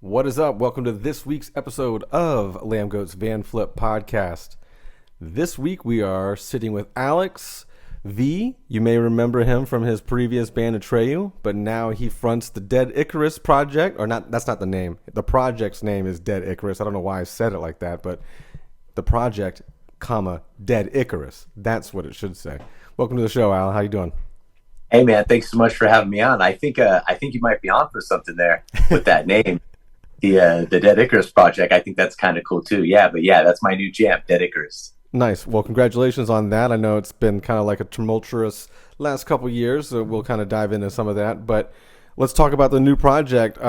What is up? Welcome to this week's episode of Lambgoat's Vanflip podcast. This week we are sitting with Alex V. You may remember him from his previous band EX-ATREYU, but now he fronts the Dead Icarus project, or not, that's not the name. The project's name is Dead Icarus. I don't know why I said it like that, but the project, Dead Icarus. That's what it should say. Welcome to the show, Al. How you doing? Hey man, thanks so much for having me on. I think you might be on for something there with that name. The Dead Icarus project, I think that's kind of cool too. Yeah, but yeah, that's my new jam, Dead Icarus. Nice. Well, congratulations on that. I know it's been kind of like a tumultuous last couple years, so we'll kind of dive into some of that. But let's talk about the new project.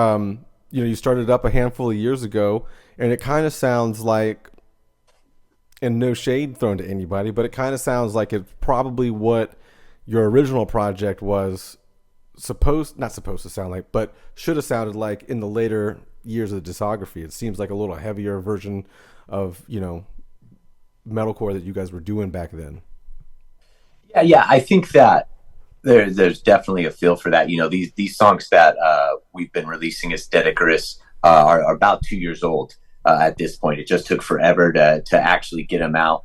You started up a handful of years ago, and it kind of sounds like, and no shade thrown to anybody, but it kind of sounds like it's probably what your original project was not supposed to sound like, but should have sounded like in the later years of the discography. It seems like a little heavier version of, metalcore that you guys were doing back then. Yeah, I think that there's definitely a feel for that. These songs that we've been releasing as Dead Icarus are about 2 years old at this point. It just took forever to actually get them out.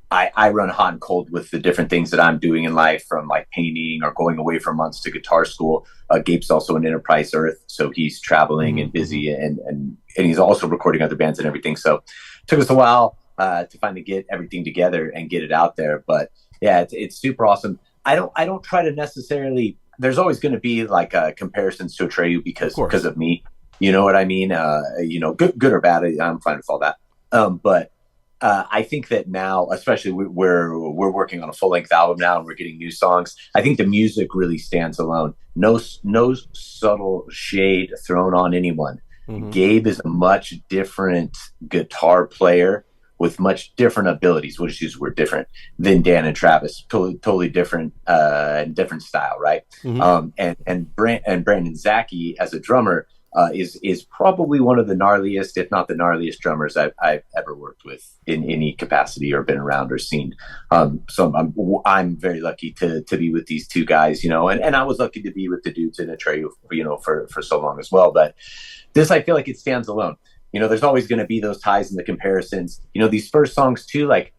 I run hot and cold with the different things that I'm doing in life, from like painting or going away for months to guitar school. Gabe's also in Enterprise Earth, so he's traveling and busy, and he's also recording other bands and everything. So it took us a while to finally get everything together and get it out there. But yeah, it's super awesome. I don't try to necessarily. There's always going to be like comparisons to EX-ATREYU because of me. You know what I mean? Good or bad, I'm fine with all that. But I think that now, especially we're working on a full-length album now, and we're getting new songs. I think the music really stands alone. No subtle shade thrown on anyone. Mm-hmm. Gabe is a much different guitar player with much different abilities. We'll just use the word different than Dan and Travis. Totally different, different style, right? Mm-hmm. And Brandon Zaki as a drummer is probably one of the gnarliest, if not the gnarliest drummers I've ever worked with in any capacity or been around or seen. So I'm very lucky to be with these two guys, and I was lucky to be with the dudes in EX-ATREYU, for so long as well. But this, I feel like it stands alone. There's always going to be those ties and the comparisons. These first songs too, like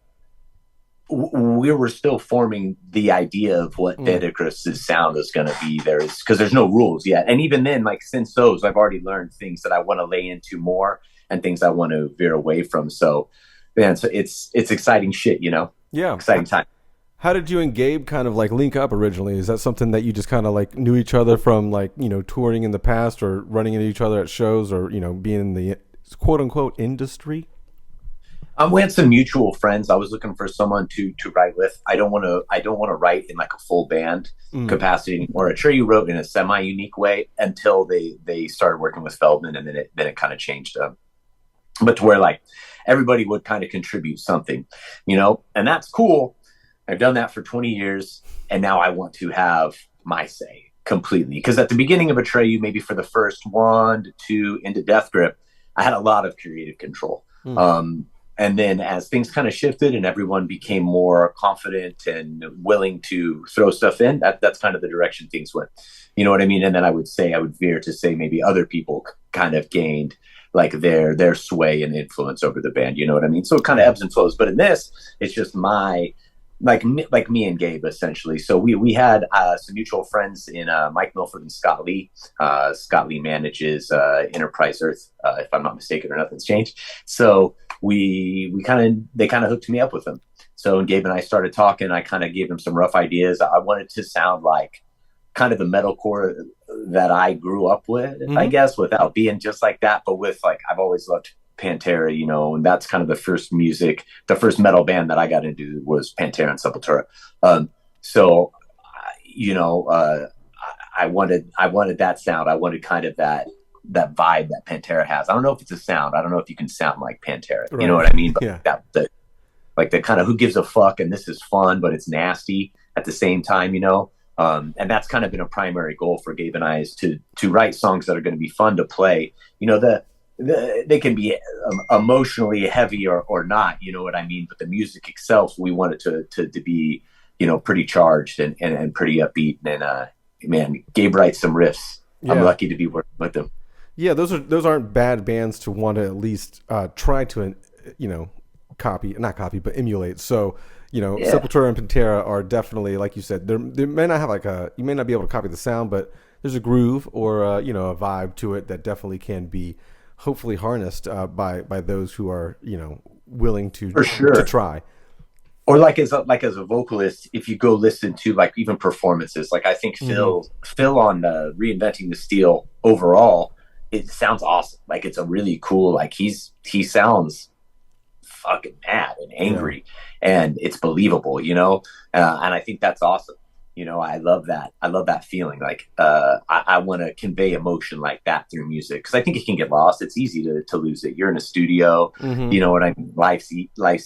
we were still forming the idea of what Dead Icarus's sound is going to be. Because there's no rules yet. And even then, like since those, I've already learned things that I want to lay into more and things I want to veer away from. So, man, so it's exciting shit, Yeah. Exciting time. How did you and Gabe kind of like link up originally? Is that something that you just kind of like knew each other from like, touring in the past or running into each other at shows or, being in the quote unquote industry? We had some mutual friends. I was looking for someone to write with. I don't want to write in like a full band capacity anymore. EX-ATREYU wrote in a semi-unique way until they started working with Feldman, and then it kind of changed. But to where like everybody would kind of contribute something, and that's cool. I've done that for 20 years, and now I want to have my say completely. Because at the beginning of EX-ATREYU, maybe for the first 1 to 2 into Death Grip, I had a lot of creative control. And then as things kind of shifted and everyone became more confident and willing to throw stuff in, that's kind of the direction things went. You know what I mean? And then I would veer to say maybe other people kind of gained like their sway and influence over the band. You know what I mean? So it kind of ebbs and flows. But in this, it's just like me and Gabe, essentially. So we had some mutual friends in Mike Milford and Scott Lee. Scott Lee manages Enterprise Earth, if I'm not mistaken, or nothing's changed. So they kind of hooked me up with them. So when Gabe and I started talking, I kind of gave him some rough ideas. I wanted to sound like kind of the metalcore that I grew up with, I guess, without being just like that, but with like, I've always loved Pantera, and that's kind of the first metal band that I got into was Pantera and Sepultura. I wanted that sound. I wanted kind of that vibe that Pantera has. I don't know if it's a sound. I don't know if you can sound like Pantera. Right. You know what I mean? But yeah. The kind of who gives a fuck and this is fun, but it's nasty at the same time, and that's kind of been a primary goal for Gabe and I, is to write songs that are going to be fun to play. They can be emotionally heavy or not, you know what I mean? But the music itself, we want it to be, pretty charged and pretty upbeat. And man, Gabe writes some riffs. Yeah. I'm lucky to be working with him. Yeah, those aren't bad bands to want to at least try to, copy, not copy, but emulate. So, Yeah, Sepultura and Pantera are definitely, like you said, they may not have you may not be able to copy the sound, but there's a groove or a vibe to it that definitely can be hopefully harnessed by those who are willing for to sure. try. Or like as a vocalist, if you go listen to like even performances, like I think Mm-hmm. Phil on Reinventing the Steel overall, it sounds awesome. Like it's a really cool, like he sounds fucking mad and Yeah. angry, and it's believable, and I think that's awesome. I love that. I love that feeling. Like I want to convey emotion like that through music, because I think it can get lost. It's easy to lose it. You're in a studio, Mm-hmm. you know what I mean. Life's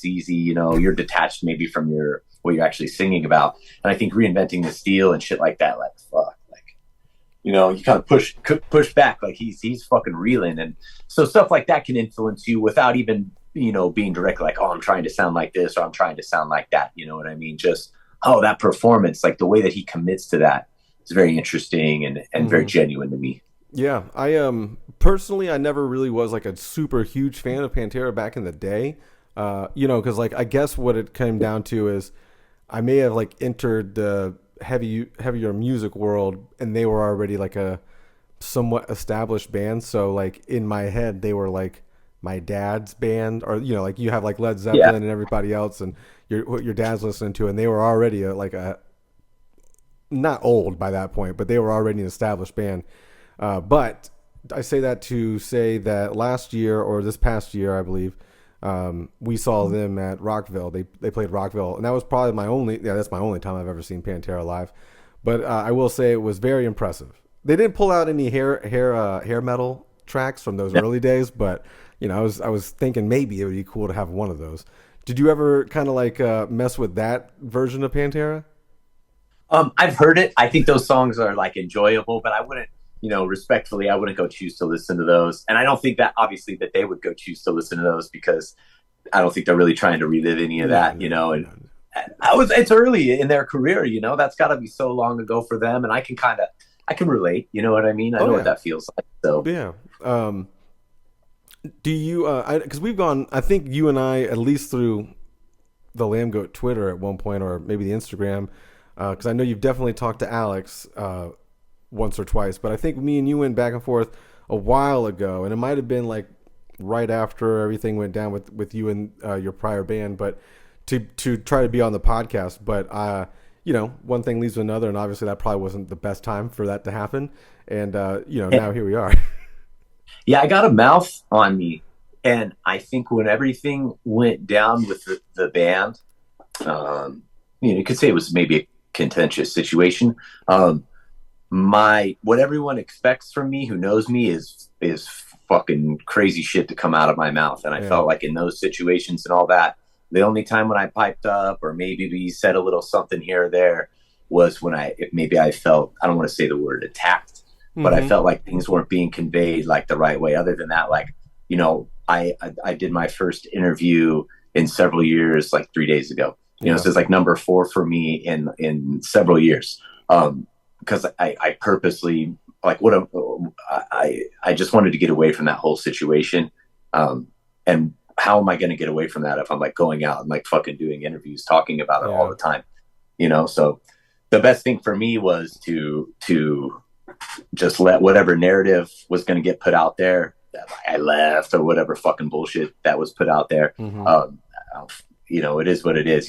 easy. You're detached maybe from your what you're actually singing about. And I think Reinventing the Steel and shit like that, like fuck, like you kind of push back, like he's fucking reeling, and so stuff like that can influence you without even being direct, like, oh, I'm trying to sound like this or I'm trying to sound like that. You know what I mean? Just, oh, that performance, like the way that he commits to that is very interesting and very Mm-hmm. genuine to me. Yeah, I personally I never really was like a super huge fan of Pantera back in the day. Because like I guess what it came down to is I may have like entered the heavier music world and they were already like a somewhat established band. So like in my head they were like my dad's band, or like you have like Led Yeah. Zeppelin and everybody else, and what your dad's listening to, and they were already like a not old by that point, but they were already an established band. But I say that to say that last year or this past year, I believe, we saw them at Rockville. They played Rockville, and that was probably that's my only time I've ever seen Pantera live. But I will say it was very impressive. They didn't pull out any hair metal tracks from those early days, but I was thinking maybe it would be cool to have one of those. Did you ever kind of like mess with that version of Pantera? I've heard it. I think those songs are like enjoyable, but I wouldn't, respectfully, I wouldn't go choose to listen to those. And I don't think that obviously that they would go choose to listen to those, because I don't think they're really trying to relive any of No, that, no, and no. it's early in their career, that's got to be so long ago for them. And I can relate, you know what I mean? I Oh know what yeah, that feels like. So yeah. Do you? Because we've gone. I think you and I, at least through the Lambgoat Twitter at one point, or maybe the Instagram. Because I know you've definitely talked to Alex once or twice, but I think me and you went back and forth a while ago, and it might have been like right after everything went down with you and your prior band, but to try to be on the podcast. But one thing leads to another, and obviously that probably wasn't the best time for that to happen. And now here we are. yeah, I got a mouth on me. And I think when everything went down with the band, you could say it was maybe a contentious situation. What everyone expects from me who knows me is fucking crazy shit to come out of my mouth. And I Yeah. felt like in those situations and all that, the only time when I piped up or maybe we said a little something here or there was when maybe I felt, I don't want to say the word attacked, but I Mm-hmm. felt like things weren't being conveyed like the right way. Other than that, like, I did my first interview in several years, like 3 days ago. Yeah. So it's like number 4 for me in several years. Because I purposely, like, I just wanted to get away from that whole situation. And how am I going to get away from that if I'm like going out and like fucking doing interviews, talking about it all Yeah. the time? So the best thing for me was to just let whatever narrative was going to get put out there, that I left or whatever fucking bullshit that was put out there. Mm-hmm. It is what it is.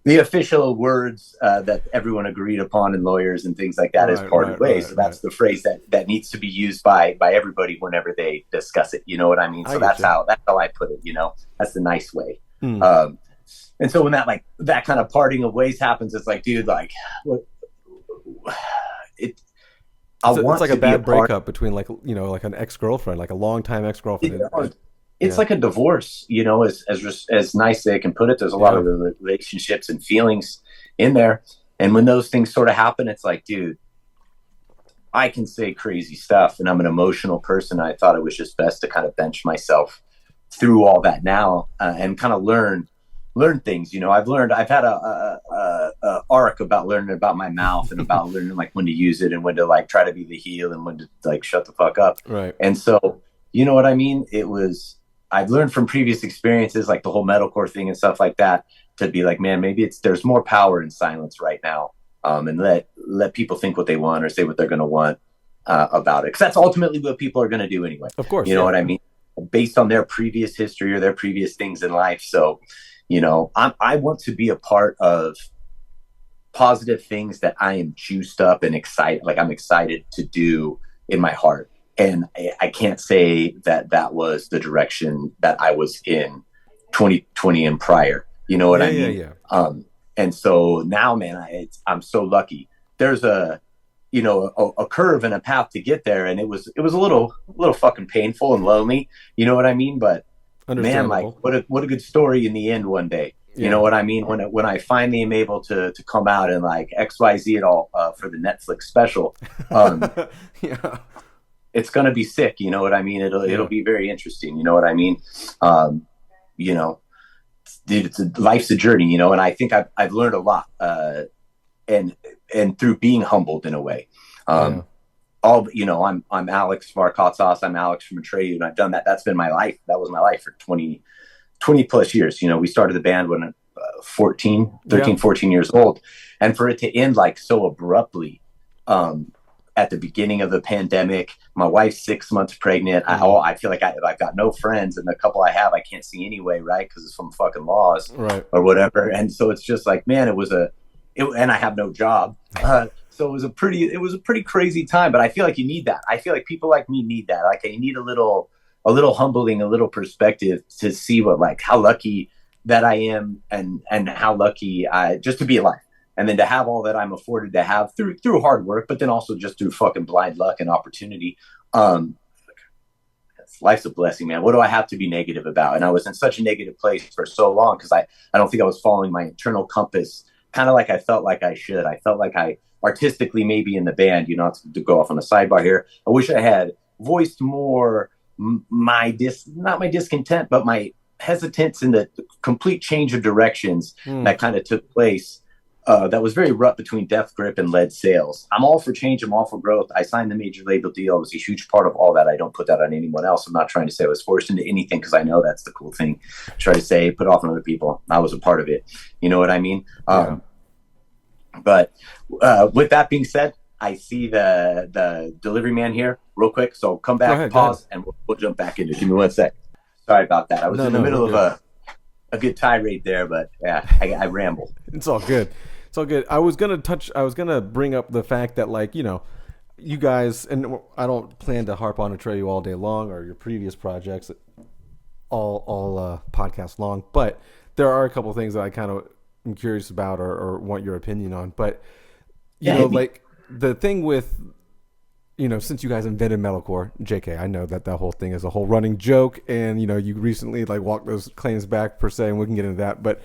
The official words that everyone agreed upon, and lawyers and things like that, is Right. parted Right. ways. Right. So Right. that's the phrase that needs to be used by everybody whenever they discuss it. You know what I mean? I So get that's you. how I put it. That's the nice way. Mm. And so when that kind of parting of ways happens, it's like, dude, like, what? It. I It's want like to a be a bad part. breakup between like an ex girlfriend, like a longtime ex girlfriend. It's Yeah. like a divorce, as nice as they can put it. There's a lot Yeah. of relationships and feelings in there, and when those things sort of happen, it's like, dude, I can say crazy stuff, and I'm an emotional person. I thought it was just best to kind of bench myself through all that now, and kind of learn things. I've had arc about learning about my mouth and about learning like when to use it and when to like try to be the heel and when to like shut the fuck up. Right. And so, you know what I mean? I've learned from previous experiences, like the whole metalcore thing and stuff like that, to be like, man, maybe there's more power in silence right now. And let people think what they want or say what they're going to want about it. Cause that's ultimately what people are going to do anyway. Of course. You know what I mean? Based on their previous history or their previous things in life. So, you know, I want to be a part of positive things that I am juiced up and excited. Like I'm excited to do in my heart. And I can't say that was the direction that I was in 2020 and prior. You know what I mean? Yeah. And so now, man, I'm so lucky. There's a curve and a path to get there, and it was a little fucking painful and lonely. You know what I mean? But man, like what a good story in the end one day. Yeah. You know what I mean? When I finally am able to come out and like XYZ it all for the Netflix special. Yeah. It's going to be sick. You know what I mean? It'll be very interesting. You know what I mean? You know, life's a journey, you know, and I think I've learned a lot, and through being humbled in a way. I'm Alex Vakartzas. I'm Alex from EX-ATREYU, and I've done that. That's been my life. That was my life for 20 plus years. You know, we started the band when 14 years old, and for it to end like so abruptly, at the beginning of the pandemic, my wife's 6 months pregnant. I feel like I've got no friends, and the couple I have, I can't see anyway, right? Because it's from fucking laws, right, or whatever. And so it's just like, man, and I have no job, so it was a pretty crazy time. But I feel like you need that. I feel like people like me need that. Like you need a little humbling, a little perspective to see how lucky that I am, and how lucky just to be alive. And then to have all that I'm afforded to have through hard work, but then also just through fucking blind luck and opportunity. Life's a blessing, man. What do I have to be negative about? And I was in such a negative place for so long because I don't think I was following my internal compass, kind of like I felt like I should. I felt like I artistically, maybe in the band, you know, to go off on a sidebar here, I wish I had voiced more not my discontent, but my hesitance in the complete change of directions that kind of took place. That was very rough between Death Grip and Lead Sales. I'm all for change. I'm all for growth. I signed the major label deal. It was a huge part of all that. I don't put that on anyone else. I'm not trying to say I was forced into anything because I know that's the cool thing. Try to say, put off on other people. I was a part of it. You know what I mean? But with that being said, I see the delivery man here real quick. So come back, pause, and we'll jump back into it. Give me 1 sec. Sorry about that. I was in the middle of a good tirade there, but yeah, I rambled. It's all good. It's all good. I was gonna bring up the fact that, like, you know, you guys, and I don't plan to harp on EX-ATREYU all day long or your previous projects all podcast long, but there are a couple of things that I kind of am curious about or want your opinion on. But you know, like the thing with, you know, since you guys invented metalcore, JK, I know that whole thing is a whole running joke, and you know, you recently like walked those claims back per se, and we can get into that. But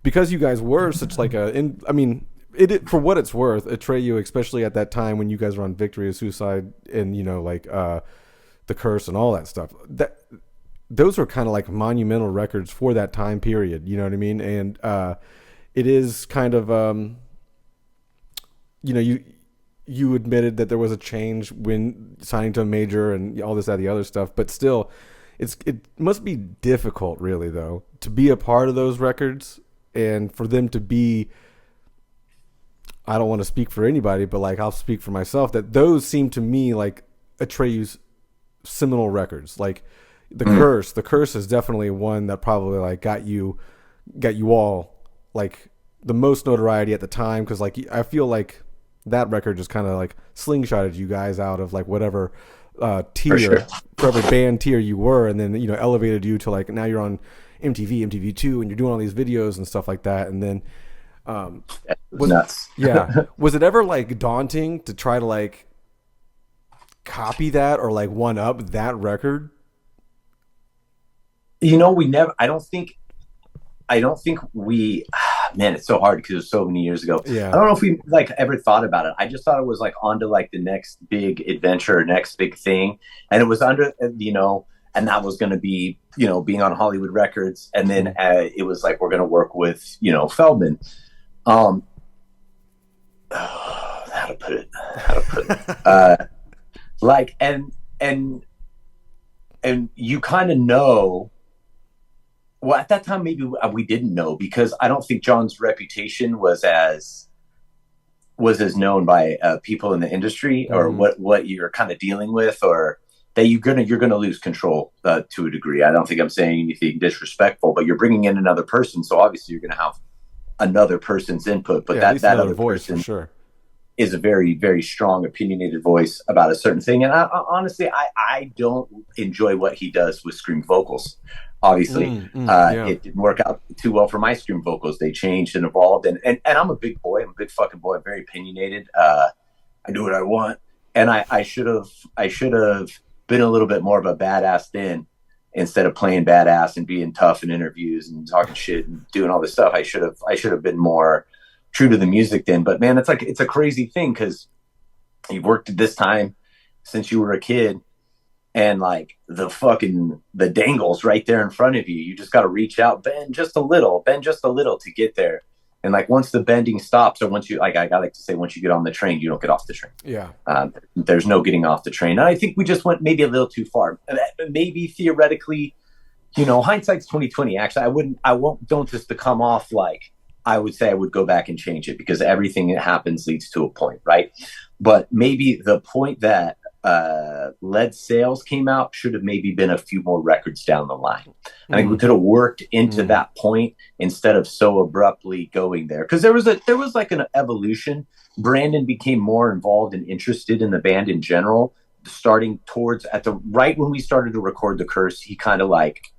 because you guys were such like for what it's worth, EX-ATREYU, especially at that time when you guys were on Victory of Suicide and, you know, like the Curse and all that stuff, that those were kind of like monumental records for that time period. You know what I mean? And it is kind of you know, you admitted that there was a change when signing to a major and all this, that, the other stuff, but still, it must be difficult, really, though, to be a part of those records and for them to be. I don't want to speak for anybody, but like I'll speak for myself that those seem to me like EX-ATREYU's seminal records. Like the Curse is definitely one that probably like got you all like the most notoriety at the time, because like I feel like that record just kind of like slingshotted you guys out of like whatever tier, whatever band tier you were, and then, you know, elevated you to like now you're on MTV2, and you're doing all these videos and stuff like that. And then was nuts. Yeah. Was it ever like daunting to try to like copy that or like one up that record? You know, I don't think we, man, it's so hard because it was so many years ago. Yeah. I don't know if we like ever thought about it. I just thought it was like on to like the next big adventure, next big thing. And it was under, you know, and that was going to be, you know, being on Hollywood Records. And then it was like, we're going to work with, you know, Feldman. how to put it, like, and you kind of know. Well, at that time, maybe we didn't know, because I don't think John's reputation was as known by people in the industry, or what you're kind of dealing with, or that you're gonna lose control to a degree. I don't think I'm saying anything disrespectful, but you're bringing in another person, so obviously you're gonna have another person's input. But that other voice person, for sure, is a very, very strong, opinionated voice about a certain thing. And honestly, I don't enjoy what he does with scream vocals. Obviously, it didn't work out too well for my scream vocals. They changed and evolved. And I'm a big boy. I'm a big fucking boy. I'm very opinionated. I do what I want. And I should have been a little bit more of a badass then, instead of playing badass and being tough in interviews and talking shit and doing all this stuff. I should have been more true to the music then. But man, it's a crazy thing, because you've worked at this time since you were a kid, and like the dangle's right there in front of you. You just got to reach out, bend just a little to get there. And like, once the bending stops, or once you, like, I like to say, once you get on the train, you don't get off the train. Yeah. There's no getting off the train. And I think we just went maybe a little too far. Maybe theoretically, hindsight's 2020. Actually, don't just to come off like, I would say I would go back and change it, because everything that happens leads to a point, right? But maybe the point that Lead Sales came out should have maybe been a few more records down the line. I think we could have worked into that point instead of so abruptly going there, because there was like an evolution. Brandon became more involved and interested in the band in general, starting towards right when we started to record The Curse. He kind of like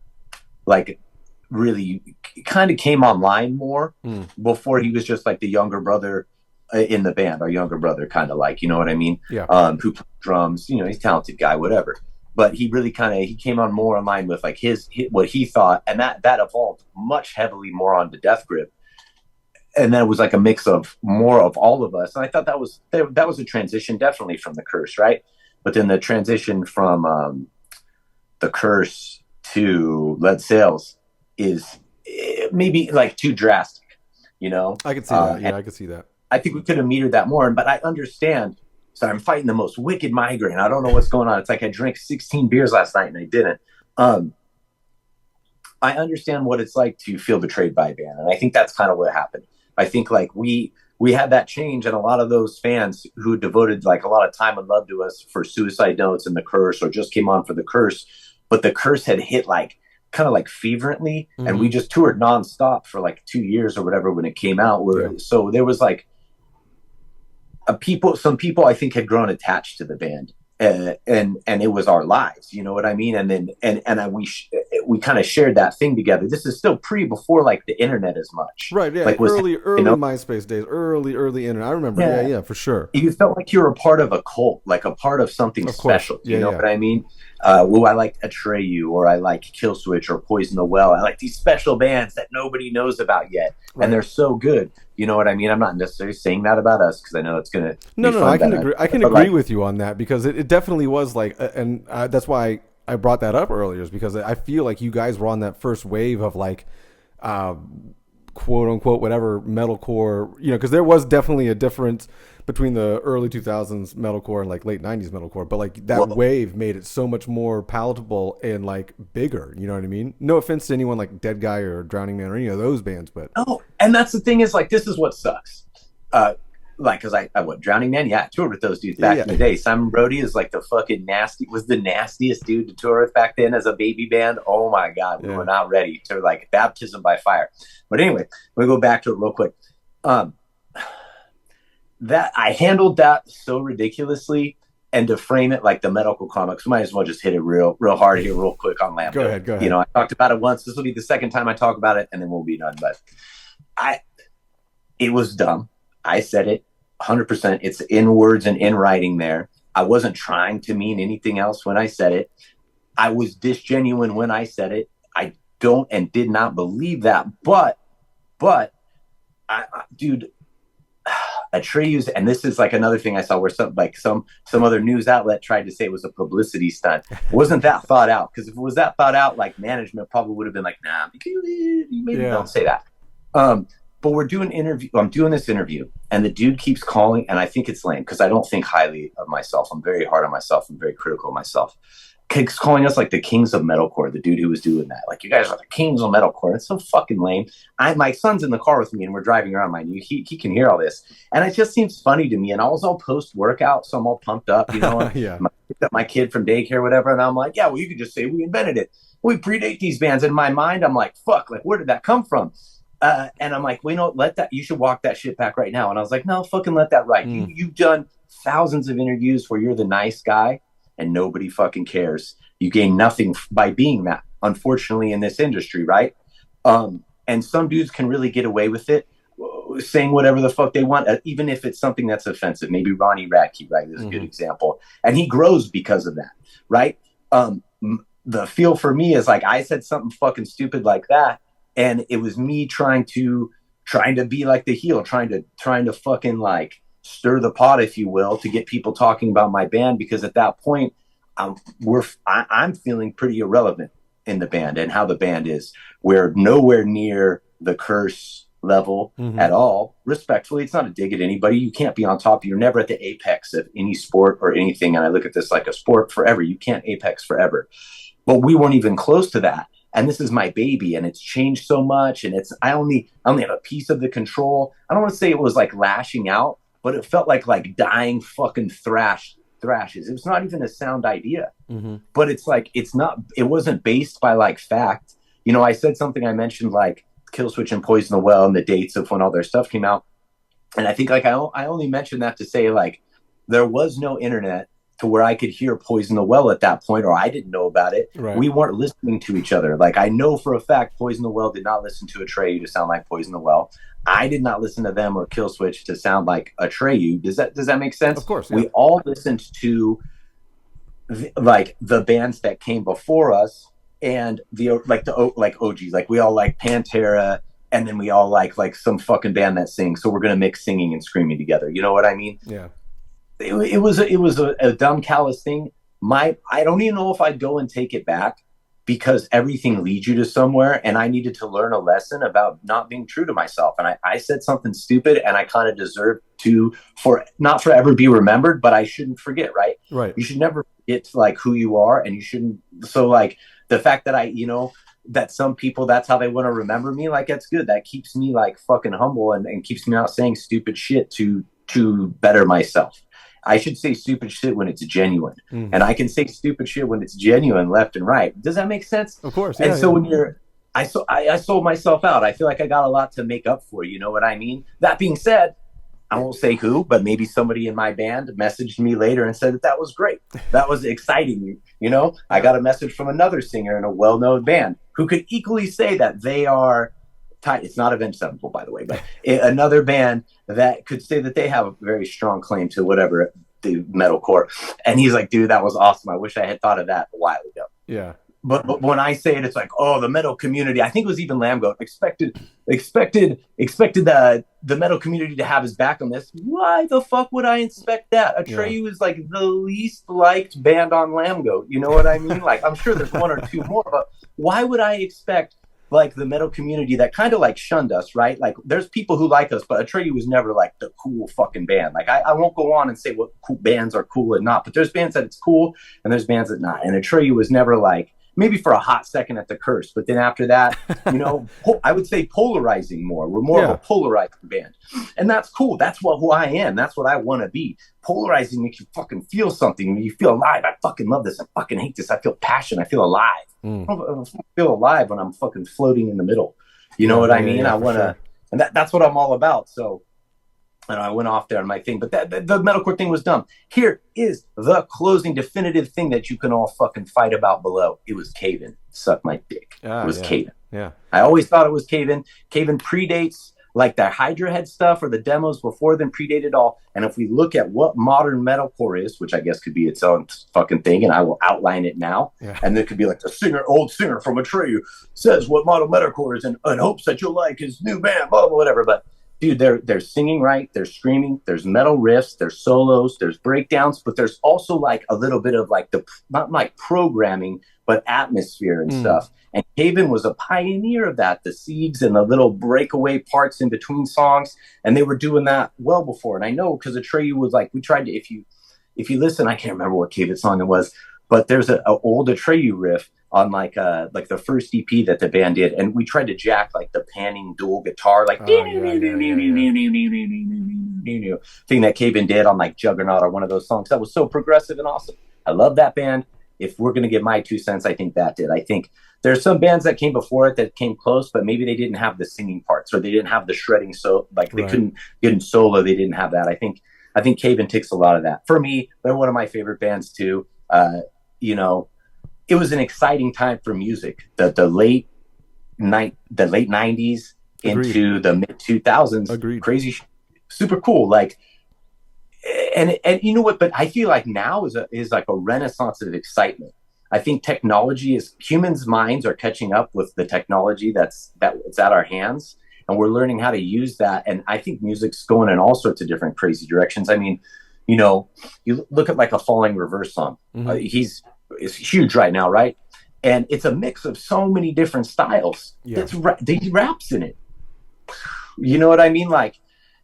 really kind of came online more. Before he was just like the younger brother in the band, our younger brother, kind of like, you know what I mean? Yeah. Who plays drums, he's a talented guy, whatever. But he really he came on more in line with like his what he thought, and that evolved much heavily more onto Death Grip. And then it was like a mix of more of all of us. And I thought that was a transition, definitely, from The Curse, right? But then the transition from The Curse to Lead Sales is maybe like too drastic, I could see that. Yeah, I could see that. I think we could have metered that more. But I understand. So I'm fighting the most wicked migraine. I don't know what's going on. It's like I drank 16 beers last night and I didn't. I understand what it's like to feel betrayed by a band. And I think that's kind of what happened. I think like we had that change, and a lot of those fans who devoted like a lot of time and love to us for Suicide Notes and The Curse, or just came on for The Curse, but The Curse had hit like kind of like fervently, and we just toured nonstop for like 2 years or whatever when it came out. So there was like some people I think had grown attached to the band, and it was our lives, you know what I mean? And then we kind of shared that thing together. This is still before like the internet as much, right? Yeah, like early MySpace days, early internet. I remember. Yeah, for sure. You felt like you were a part of a cult, like a part of something special. You know what I mean? I like Atreyu, or I like Killswitch, or Poison the Well. I like these special bands that nobody knows about yet, and they're so good. You know what I mean? I'm not necessarily saying that about us, because I know it's gonna. No, I can agree. I can agree with you on that, because it definitely was like, and that's why I brought that up earlier, is because I feel like you guys were on that first wave of like, quote unquote, whatever metalcore, because there was definitely a difference between the early 2000s metalcore and like late 90s metalcore, but like that wave made it so much more palatable and like bigger, you know what I mean? No offense to anyone like Dead Guy or Drowning Man or any of those bands, but and that's the thing, is like, this is what sucks. Like, because I Drowning Man, I toured with those dudes back in the day. Simon Brody is like was the nastiest dude to tour with back then as a baby band. Oh my God, we were not ready to like baptism by fire. But anyway, we go back to it real quick. That I handled that so ridiculously, and to frame it like the medical comics, might as well just hit it real hard here, real quick on Lambgoat. Go ahead. I talked about it once. This will be the second time I talk about it, and then we'll be done. But it was dumb. I said it 100%. It's in words and in writing there. I wasn't trying to mean anything else when I said it. I was disgenuine when I said it. I don't and did not believe that. But dude, Atreyu's, and this is like another thing I saw where some other news outlet tried to say it was a publicity stunt. It wasn't that thought out, because if it was that thought out, like management probably would have been like, nah, maybe don't say that. but we're doing interview. I'm doing this interview, and the dude keeps calling, and I think it's lame because I don't think highly of myself. I'm very hard on myself. I'm very critical of myself. Keeps calling us like the kings of metalcore. The dude who was doing that, like, you guys are the kings of metalcore. It's so fucking lame. My son's in the car with me, and we're driving around. He can hear all this, and it just seems funny to me. And I was all post workout, so I'm all pumped up, you know. Yeah. Picked up my kid from daycare, whatever, and I'm like, yeah, well, you could just say we invented it. We predate these bands. In my mind, I'm like, fuck, like, where did that come from? And I'm like, well, let that, you should walk that shit back right now. And I was like, no, fucking let that ride. You've done thousands of interviews where you're the nice guy and nobody fucking cares. You gain nothing by being that, unfortunately, in this industry, right? And some dudes can really get away with it, saying whatever the fuck they want, even if it's something that's offensive. Maybe Ronnie Radke, right? This is a good example. And he grows because of that, right? The feel for me is like, I said something fucking stupid like that, and it was me trying to be like the heel, trying to fucking like stir the pot, if you will, to get people talking about my band, because at that point, I'm feeling pretty irrelevant in the band and how the band is. We're nowhere near the Curse level at all. Respectfully, it's not a dig at anybody. You can't be on top. You're never at the apex of any sport or anything. And I look at this like a sport forever. You can't apex forever. But we weren't even close to that. And this is my baby, and it's changed so much. And I only have a piece of the control. I don't want to say it was like lashing out, but it felt like dying fucking thrashes. It was not even a sound idea, but it's like, it wasn't based by like fact. You know, I said something, I mentioned like Killswitch and Poison the Well and the dates of when all their stuff came out. And I think like I only mentioned that to say like there was no internet to where I could hear Poison the Well at that point, or I didn't know about it. Right. We weren't listening to each other. Like, I know for a fact Poison the Well did not listen to Atreyu to sound like Poison the Well. I did not listen to them or Killswitch to sound like Atreyu. Does that make sense? Of course. Yeah. We all listened to the bands that came before us, and the OGs. Like, we all like Pantera, and then we all like some fucking band that sings. So we're gonna mix singing and screaming together. You know what I mean? Yeah. It was a dumb, callous thing. I don't even know if I'd go and take it back, because everything leads you to somewhere, and I needed to learn a lesson about not being true to myself. And I said something stupid, and I kind of deserve to, not forever be remembered, but I shouldn't forget, right? Right. You should never forget like who you are, and you shouldn't. So like the fact that that some people, that's how they want to remember me, like, that's good. That keeps me like fucking humble and keeps me not saying stupid shit to better myself. I should say stupid shit when it's genuine. And I can say stupid shit when it's genuine left and right. Does that make sense? Of course. Yeah, and so when I sold myself out. I feel like I got a lot to make up for, you know what I mean? That being said, I won't say who, but maybe somebody in my band messaged me later and said that was great. That was exciting. You know, I got a message from another singer in a well-known band who could equally say that they are, it's not Avenged Sevenfold, by the way, but another band that could say that they have a very strong claim to whatever the metalcore. And he's like, dude, that was awesome. I wish I had thought of that a while ago. Yeah. But when I say it, it's like, oh, the metal community. I think it was even Lambgoat expected the metal community to have his back on this. Why the fuck would I expect that? Atreyu is like the least liked band on Lambgoat. You know what I mean? Like, I'm sure there's one or two more, but why would I expect like the metal community that kind of like shunned us, right? Like, there's people who like us, but Atreyu was never like the cool fucking band. Like, I won't go on and say what cool bands are cool and not, but there's bands that it's cool and there's bands that not. And Atreyu was never like, maybe for a hot second at the Curse, but then after that, you know, I would say polarizing more. We're more of a polarizing band, and that's cool. That's who I am. That's what I want to be. Polarizing makes you fucking feel something. You feel alive. I fucking love this. I fucking hate this. I feel passion. I feel alive. I feel alive when I'm fucking floating in the middle. You know what I mean? I want to, and that's what I'm all about. So, and I went off there on my thing, but the metalcore thing was dumb. Here is the closing definitive thing that you can all fucking fight about below. It was Cave-In. Suck my dick. It was Cave-In. Yeah. I always thought it was Cave-In. Cave-In predates like the Hydra Head stuff or the demos before then, predated all. And if we look at what modern metalcore is, which I guess could be its own fucking thing, and I will outline it now. Yeah. And there could be like the old singer from Atreyu says what modern metalcore is and hopes that you'll like his new band, blah, blah, whatever. But dude, they're singing right, they're screaming, there's metal riffs, there's solos, there's breakdowns, but there's also like a little bit of like the not like programming, but atmosphere and Mm. stuff. And Caven was a pioneer of that, the seeds and the little breakaway parts in between songs, and they were doing that well before. And I know because Atreyu was like, we tried to, if you listen, I can't remember what Caven song it was, but there's a old Atreyu riff on like the first EP that the band did, and we tried to jack like the panning dual guitar, like Oh yeah, yeah, yeah, yeah. thing that Caven did on like Juggernaut or one of those songs. That was so progressive and awesome. I love that band. If we're gonna give my 2 cents, I think that did. I think there's some bands that came before it that came close, but maybe they didn't have the singing parts or they didn't have the shredding. So like they Right. couldn't get in solo. They didn't have that. I think Caven ticks a lot of that. For me, they're one of my favorite bands too. You know, it was an exciting time for music. The late '90s Agreed. into the mid 2000s. Agreed. Crazy, super cool. Like, and you know what? But I feel like now is like a renaissance of excitement. I think technology is humans' minds are catching up with the technology that's at our hands, and we're learning how to use that. And I think music's going in all sorts of different crazy directions. I mean, you know, you look at like a Falling Reverse song. Mm-hmm. It's huge right now, right? And it's a mix of so many different styles. Yeah. They raps in it. You know what I mean? Like,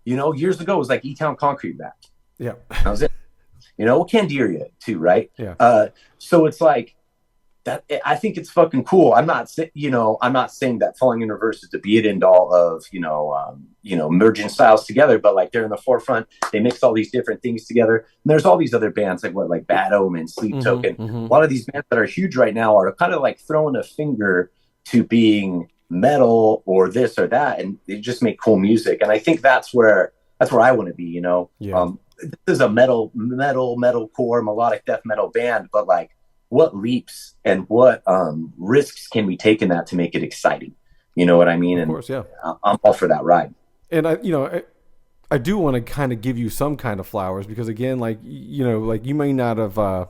you know, years ago it was like E-Town Concrete rap. Yeah. That was it. You know, Candiria too, right? Yeah. So it's like that. I think it's fucking cool. I'm not saying that Falling in Reverse is the be it end all of merging styles together, but like they're in the forefront. They mix all these different things together. And there's all these other bands like Bad Omen, Sleep Token. A lot of these bands that are huge right now are kind of like throwing a finger to being metal or this or that, and they just make cool music. And I think that's where I want to be. You know, this is a metalcore, melodic death metal band, but like, what leaps and what risks can we take in that to make it exciting? You know what I mean? Of course, yeah. I'm all for that ride. And I do want to kind of give you some kind of flowers because again, like like you may not have.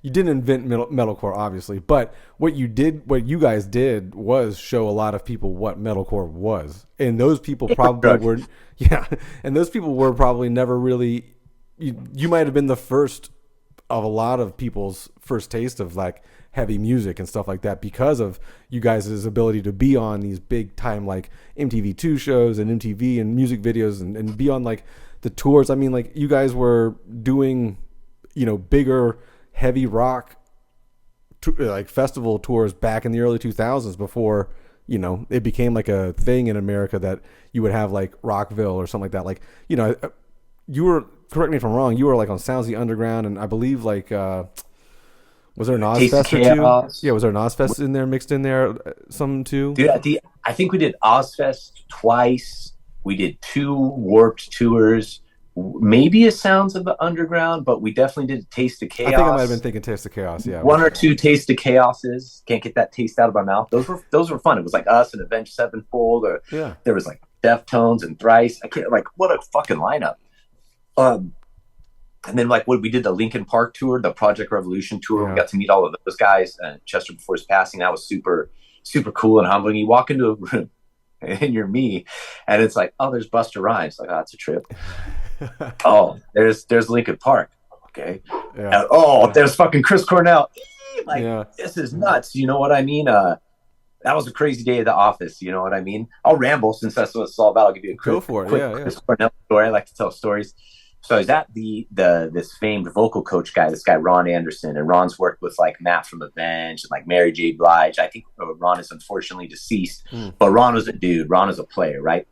You didn't invent metalcore, obviously, but what you guys did was show a lot of people what metalcore was, and those people probably were, and those people were probably never really. You might have been the first of a lot of people's first taste of like heavy music and stuff like that because of you guys' ability to be on these big time like MTV2 shows and MTV and music videos and be on like the tours. I mean, like you guys were doing, bigger heavy rock like festival tours back in the early 2000s before, it became like a thing in America that you would have like Rockville or something like that. Like, you were, correct me if I'm wrong, you were like on Sounds the Underground, and I believe like was there an Ozfest or two? Yeah, was there an Ozfest in there mixed in there some too? Dude, I think we did Ozfest twice. We did 2 Warped tours, maybe a Sounds of the Underground, but we definitely did Taste of Chaos. I think I might have been thinking Taste of Chaos. Yeah, 1 or 2 Taste of Chaoses. Can't get that taste out of my mouth. Those were fun. It was like us and Avenged Sevenfold, or there was like Deftones and Thrice. I can't what a fucking lineup. And then like when we did the Linkin Park tour, the Project Revolution tour, we got to meet all of those guys. Chester before his passing, that was super, super cool and humbling. You walk into a room and you're me, and it's like, oh, there's Busta Rhymes. Like, oh, that's a trip. Oh, there's Linkin Park. Okay. Yeah. There's fucking Chris Cornell. This is nuts. You know what I mean? That was a crazy day at the office. You know what I mean? I'll ramble since that's what it's all about. I'll give you a quick Chris Cornell story. I like to tell stories. So I was at this famed vocal coach guy, this guy Ron Anderson, and Ron's worked with like Matt from Avenged and like Mary J. Blige. I think Ron is unfortunately deceased, but Ron was a dude. Ron is a player, right?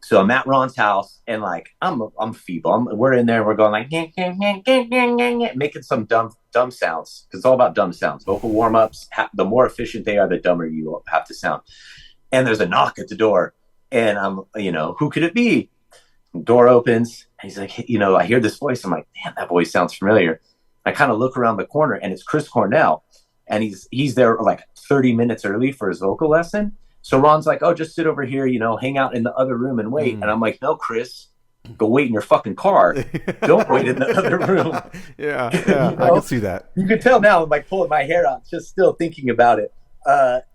So I'm at Ron's house, and like I'm feeble. We're in there, and we're going like making some dumb sounds, because it's all about dumb sounds. Vocal warm ups. The more efficient they are, the dumber you have to sound. And there's a knock at the door, and I'm who could it be? Door opens. He's like, I hear this voice. I'm like, damn, that voice sounds familiar. I kind of look around the corner, and it's Chris Cornell, and he's there like 30 minutes early for his vocal lesson. So Ron's like, oh, just sit over here, hang out in the other room and wait. And I'm like, no, Chris, go wait in your fucking car. Don't wait in the other room. Yeah, I can see that. You can tell now I'm like pulling my hair out, just still thinking about it.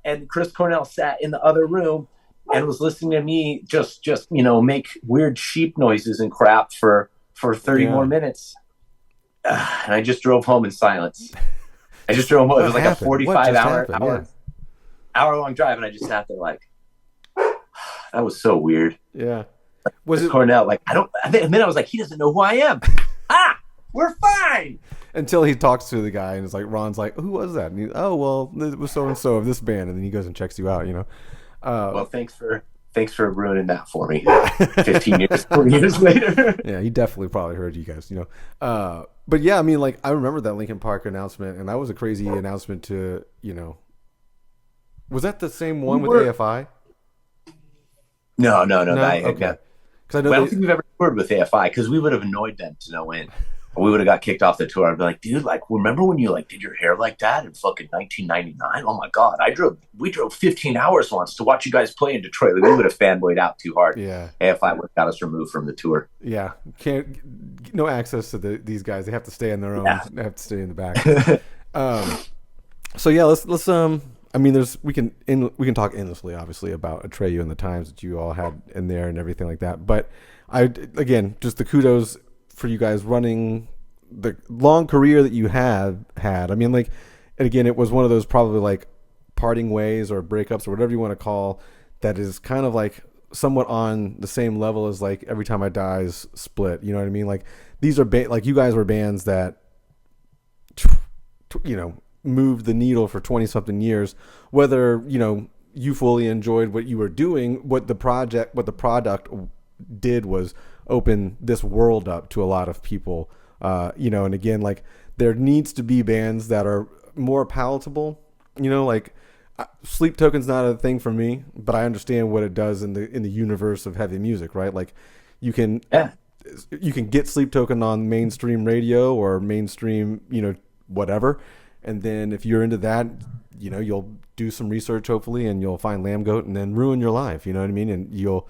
And Chris Cornell sat in the other room and was listening to me just make weird sheep noises and crap for 30 more minutes. And I just drove home in silence. I just drove home. It was like a 45 hour long drive, and I just sat there like, that was so weird. Yeah. Was it Cornell? Like, and then I was like, he doesn't know who I am. We're fine. Until he talks to the guy and it's like, Ron's like, who was that? And he, oh, well, it was so-and-so of this band. And then he goes and checks you out, well, thanks for ruining that for me. 15 years, 20 years later. Yeah, he definitely probably heard you guys, But yeah, I mean, like, I remember that Linkin Park announcement, and that was a crazy announcement to, was that the same one with AFI? No. Okay. I don't think we've ever toured with AFI, because we would have annoyed them to no end. We would have got kicked off the tour. I'd be like, dude, like, remember when you like did your hair like that in fucking 1999? Oh my god, we drove 15 hours once to watch you guys play in Detroit. Like, we would have fanboyed out too hard. Yeah, AFI would have got us removed from the tour. Yeah, no access to these guys. They have to stay on their own. Yeah. They have to stay in the back. So yeah, let's I mean, we can talk endlessly, obviously, about Atreyu and the times that you all had in there and everything like that. But again, just the kudos for you guys running the long career that you have had. I mean, like, and again, it was one of those probably like parting ways or breakups or whatever you want to call that is kind of like somewhat on the same level as like Every Time I Die's Split. You know what I mean? Like, these are like you guys were bands that moved the needle for 20 something years, whether you fully enjoyed what you were doing. What the product did was open this world up to a lot of people, and again, like, there needs to be bands that are more palatable, like Sleep Token's not a thing for me, but I understand what it does in the universe of heavy music, right? Like, you can get Sleep Token on mainstream radio or mainstream, whatever. And then if you're into that, you'll do some research, hopefully, and you'll find Lambgoat and then ruin your life. You know what I mean? And you'll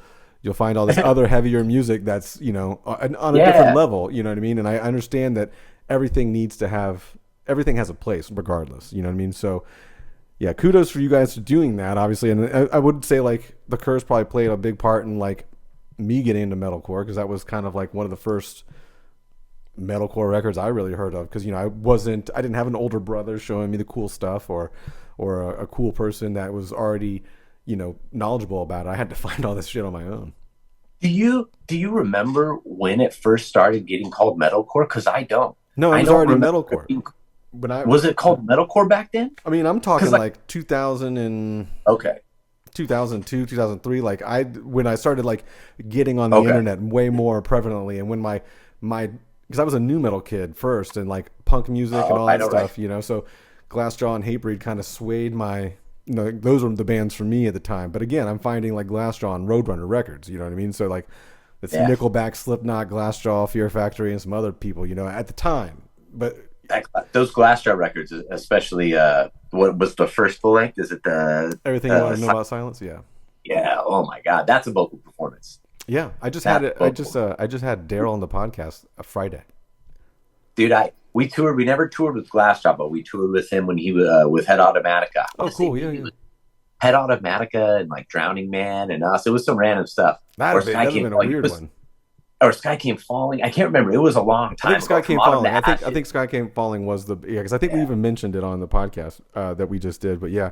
find all this other heavier music that's, on a different level. You know what I mean? And I understand that everything has a place regardless. You know what I mean? So yeah, kudos for you guys for doing that, obviously. And I would say, like, the Curse probably played a big part in, like, me getting into metalcore, because that was kind of like one of the first metalcore records I really heard of, because I didn't have an older brother showing me the cool stuff or a cool person that was already knowledgeable about it. I had to find all this shit on my own. Do you remember when it first started getting called metalcore? Because I don't. No, it was already metalcore. Was it called metalcore back then? I mean, I'm talking like 2000 and 2002, 2003. Like, when I started like getting on the internet way more prevalently, and when my because I was a new metal kid first, and like punk music and all that stuff, right. So Glassjaw and Hatebreed kind of swayed my, those were the bands for me at the time. But again, I'm finding like Glassjaw and Roadrunner records, you know what I mean? So like, it's Nickelback, Slipknot, Glassjaw, Fear Factory, and some other people, at the time. But those Glassjaw records, especially, what was the first full length? Is it the Everything You Want to Know About Silence? Yeah. Yeah. Oh my God, that's a vocal performance. Yeah, I just had Daryl on the podcast Friday. Dude, we toured. We never toured with Glassjaw, but we toured with him when he was with Head Automatica. Oh, cool! Yeah. Head Automatica and like Drowning Man and us. It was some random stuff. That'd have been a weird one. Or Sky Came Falling. I can't remember. It was a long time. I think Sky Came Falling. I think Sky Came Falling was because I think we even mentioned it on the podcast that we just did. But yeah,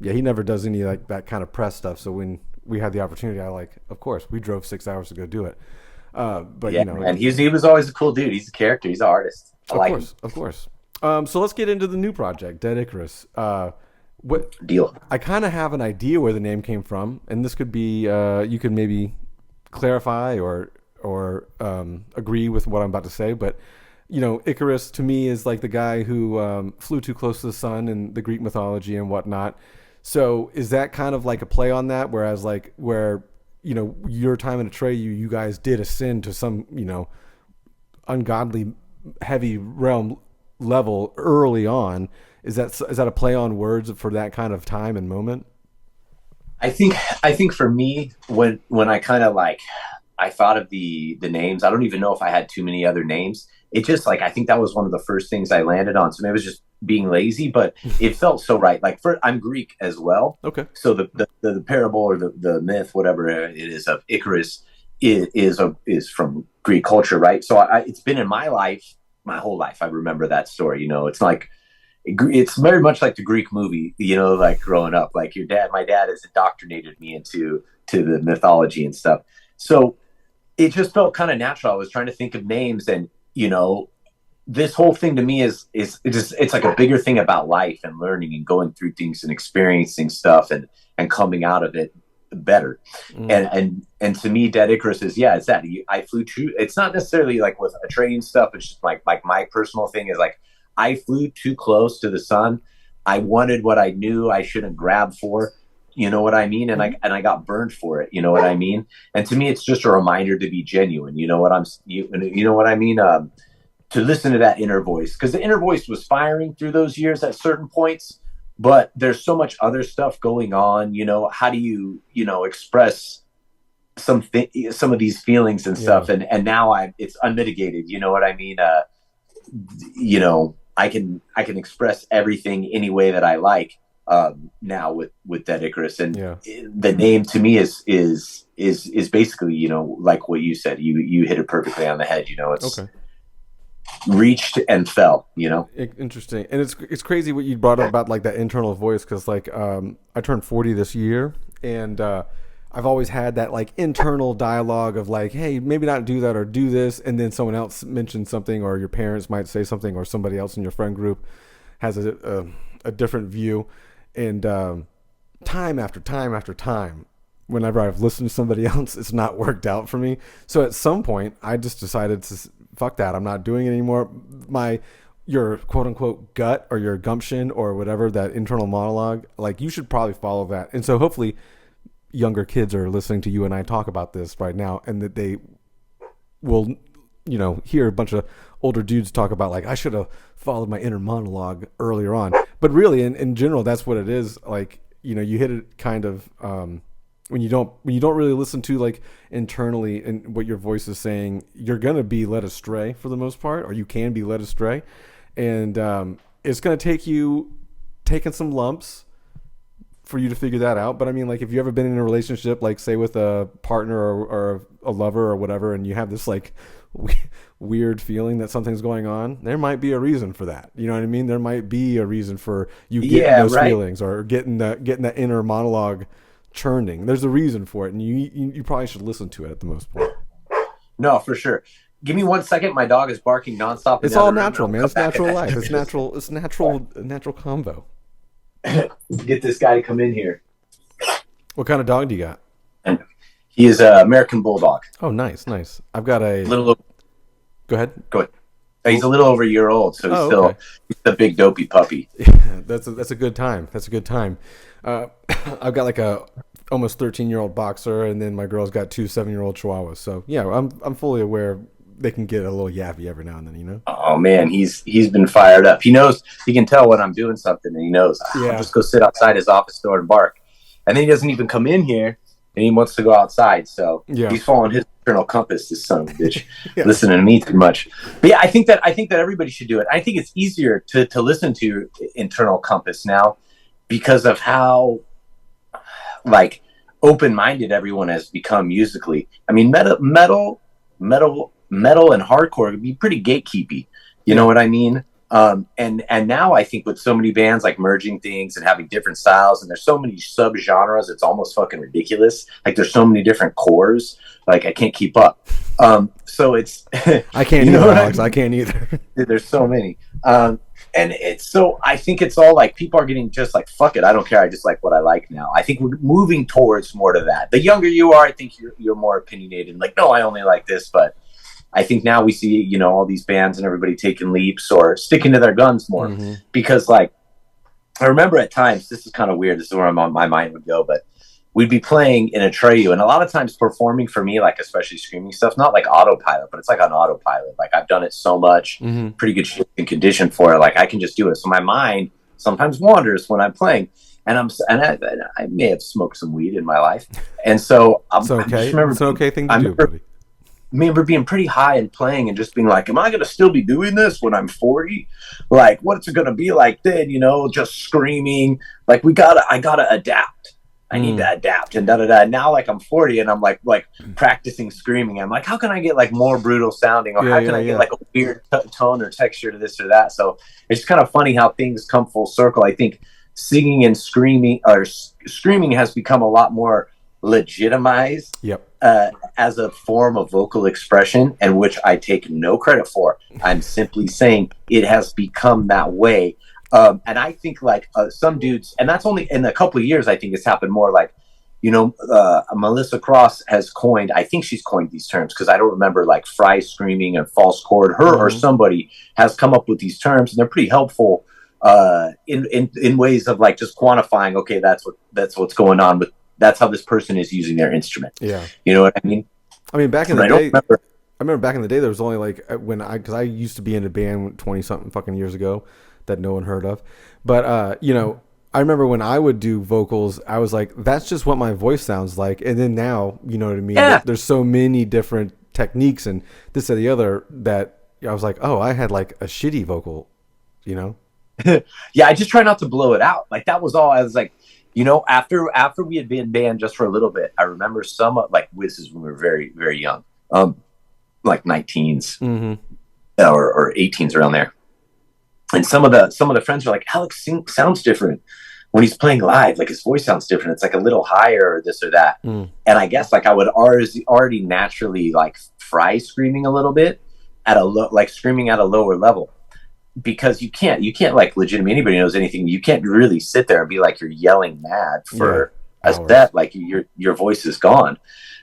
he never does any like that kind of press stuff. So when we had the opportunity, of course, we drove 6 hours to go do it. But and he was always a cool dude. He's a character. He's an artist. Of course. So let's get into the new project, Dead Icarus. What deal? I kind of have an idea where the name came from, and this could be you could maybe clarify or agree with what I'm about to say. But Icarus to me is like the guy who flew too close to the sun in the Greek mythology and whatnot. So is that kind of like a play on that? Whereas like where your time in Atreyu, you guys did ascend to some ungodly heavy realm level early on. Is that a play on words for that kind of time and moment? I think for me, when I kind of like I thought of the names, I don't even know if I had too many other names. it just like, I think that was one of the first things I landed on. So maybe it was just being lazy, but it felt so right. Like I'm Greek as well. Okay. So the parable or the myth, whatever it is, of Icarus is from Greek culture, right? So it's been in my life, my whole life. I remember that story. It's like, it's very much like the Greek movie, like growing up, like my dad has indoctrinated me into the mythology and stuff. So it just felt kind of natural. I was trying to think of names, and this whole thing to me is it's like a bigger thing about life and learning and going through things and experiencing stuff and coming out of it better. And to me, Dead Icarus is, it's that I flew too. It's not necessarily like with Atreyu stuff. It's just like my personal thing is like, I flew too close to the sun. I wanted what I knew I shouldn't grab for. You know what I mean? And I got burned for it. You know what I mean? And to me, it's just a reminder to be genuine. You know what I mean? To listen to that inner voice, because the inner voice was firing through those years at certain points, but there's so much other stuff going on. How do you, express some of these feelings and stuff? And now it's unmitigated. You know what I mean? I can express everything any way that I like now with Dead Icarus, and the name to me is basically like what you said. You hit it perfectly on the head. It's okay. Reached and fell. Interesting, and it's crazy what you brought up about like that internal voice, because like I turned 40 this year, and I've always had that like internal dialogue of like, hey, maybe not do that or do this. And then someone else mentions something, or your parents might say something, or somebody else in your friend group has a different view. And time after time after time, whenever I've listened to somebody else, it's not worked out for me. So at some point I just decided to fuck that. I'm not doing it anymore. Your quote unquote gut or your gumption or whatever, that internal monologue, like you should probably follow that. And so hopefully younger kids are listening to you and I talk about this right now, and that they will, hear a bunch of older dudes talk about like, I should have followed my inner monologue earlier on. But really, in general, that's what it is. Like, you hit it kind of when you don't really listen to like internally and what your voice is saying, you're gonna be led astray for the most part, or you can be led astray, and it's gonna take you taking some lumps for you to figure that out. But I mean, like, if you ever been in a relationship, like say with a partner or a lover or whatever, and you have this like weird feeling that something's going on, there might be a reason for that. You know what I mean? There might be a reason for you getting those feelings, or getting that inner monologue churning. There's a reason for it, and you probably should listen to it at the most point. No, for sure. Give me 1 second. My dog is barking nonstop. It's all natural, man. It's natural life. It's natural. It's natural combo. Get this guy to come in here. What kind of dog do you got? And he is an American Bulldog. Oh, nice. I've got a little. Go ahead. He's a little over a year old, so he's a big dopey puppy. Yeah, that's a good time. I've got like a almost 13-year-old boxer, and then my girl's got 2 7-year-old chihuahuas. So yeah, I'm fully aware they can get a little yappy every now and then. Oh man, he's been fired up. He knows, he can tell when I'm doing something, and he knows. I'll just go sit outside his office door and bark, and then he doesn't even come in here, and he wants to go outside. So he's following his internal compass, this son of a bitch. Listening to me too much. But yeah, I think that everybody should do it. I think it's easier to listen to your internal compass now because of how like open-minded everyone has become musically. I mean, metal and hardcore would be pretty gatekeepy. You know what I mean? And now I think with so many bands like merging things and having different styles, and there's so many sub-genres, it's almost fucking ridiculous. Like there's so many different cores, like I can't keep up. So it's I can't either, Alex. I can't either. There's so many. And it's so, I think it's all like people are getting just like, fuck it, I don't care, I just like what I like now. I think we're moving towards more to that. The younger you are, I think you're more opinionated, like, no, I only like this. But I think now we see, all these bands and everybody taking leaps or sticking to their guns more. Because like, I remember at times, this is kind of weird, this is where my mind would go, but we'd be playing in Atreyu, and a lot of times performing for me, like especially screaming stuff, not like autopilot, but it's like on autopilot. Like I've done it so much, pretty good shit and condition for it. Like I can just do it. So my mind sometimes wanders when I'm playing, and I may have smoked some weed in my life, and so it's okay. It's an okay thing to do, buddy. remember being pretty high and playing and just being like, am I going to still be doing this when I'm 40? Like, what's it going to be like then, just screaming. Like, I got to adapt. I need to adapt and da da da. Now, like, I'm 40 and I'm like practicing screaming. I'm like, how can I get like more brutal sounding, or how can I get like a weird tone or texture to this or that? So it's kind of funny how things come full circle. I think singing and screaming has become a lot more legitimized. Yep. As a form of vocal expression, and which I take no credit for. I'm simply saying it has become that way. And I think like some dudes, and that's only in a couple of years, I think it's happened more. Like, Melissa Cross I think she's coined these terms, because I don't remember, like fry screaming and false chord. Her or somebody has come up with these terms, and they're pretty helpful in ways of like just quantifying, okay, that's what's going on, but that's how this person is using their instrument. Yeah. You know what I mean? I mean, back in the day, I remember back in the day, there was only like because I used to be in a band 20 something fucking years ago that no one heard of. But, I remember when I would do vocals, I was like, that's just what my voice sounds like. And then now, you know what I mean? Yeah. There's so many different techniques and this and the other that I was like, oh, I had like a shitty vocal, Yeah, I just try not to blow it out. Like, that was all. I was like, after we had been banned just for a little bit, I remember this is when we were very, very young, like 19s or 18s, around there. And some of the friends were like, Alex sounds different when he's playing live. Like, his voice sounds different. It's like a little higher or this or that. And I guess like I would already naturally like fry screaming a little bit screaming at a lower level. Because you can't like legitimately, anybody knows anything, you can't really sit there and be like you're yelling mad for a set, like your voice is gone.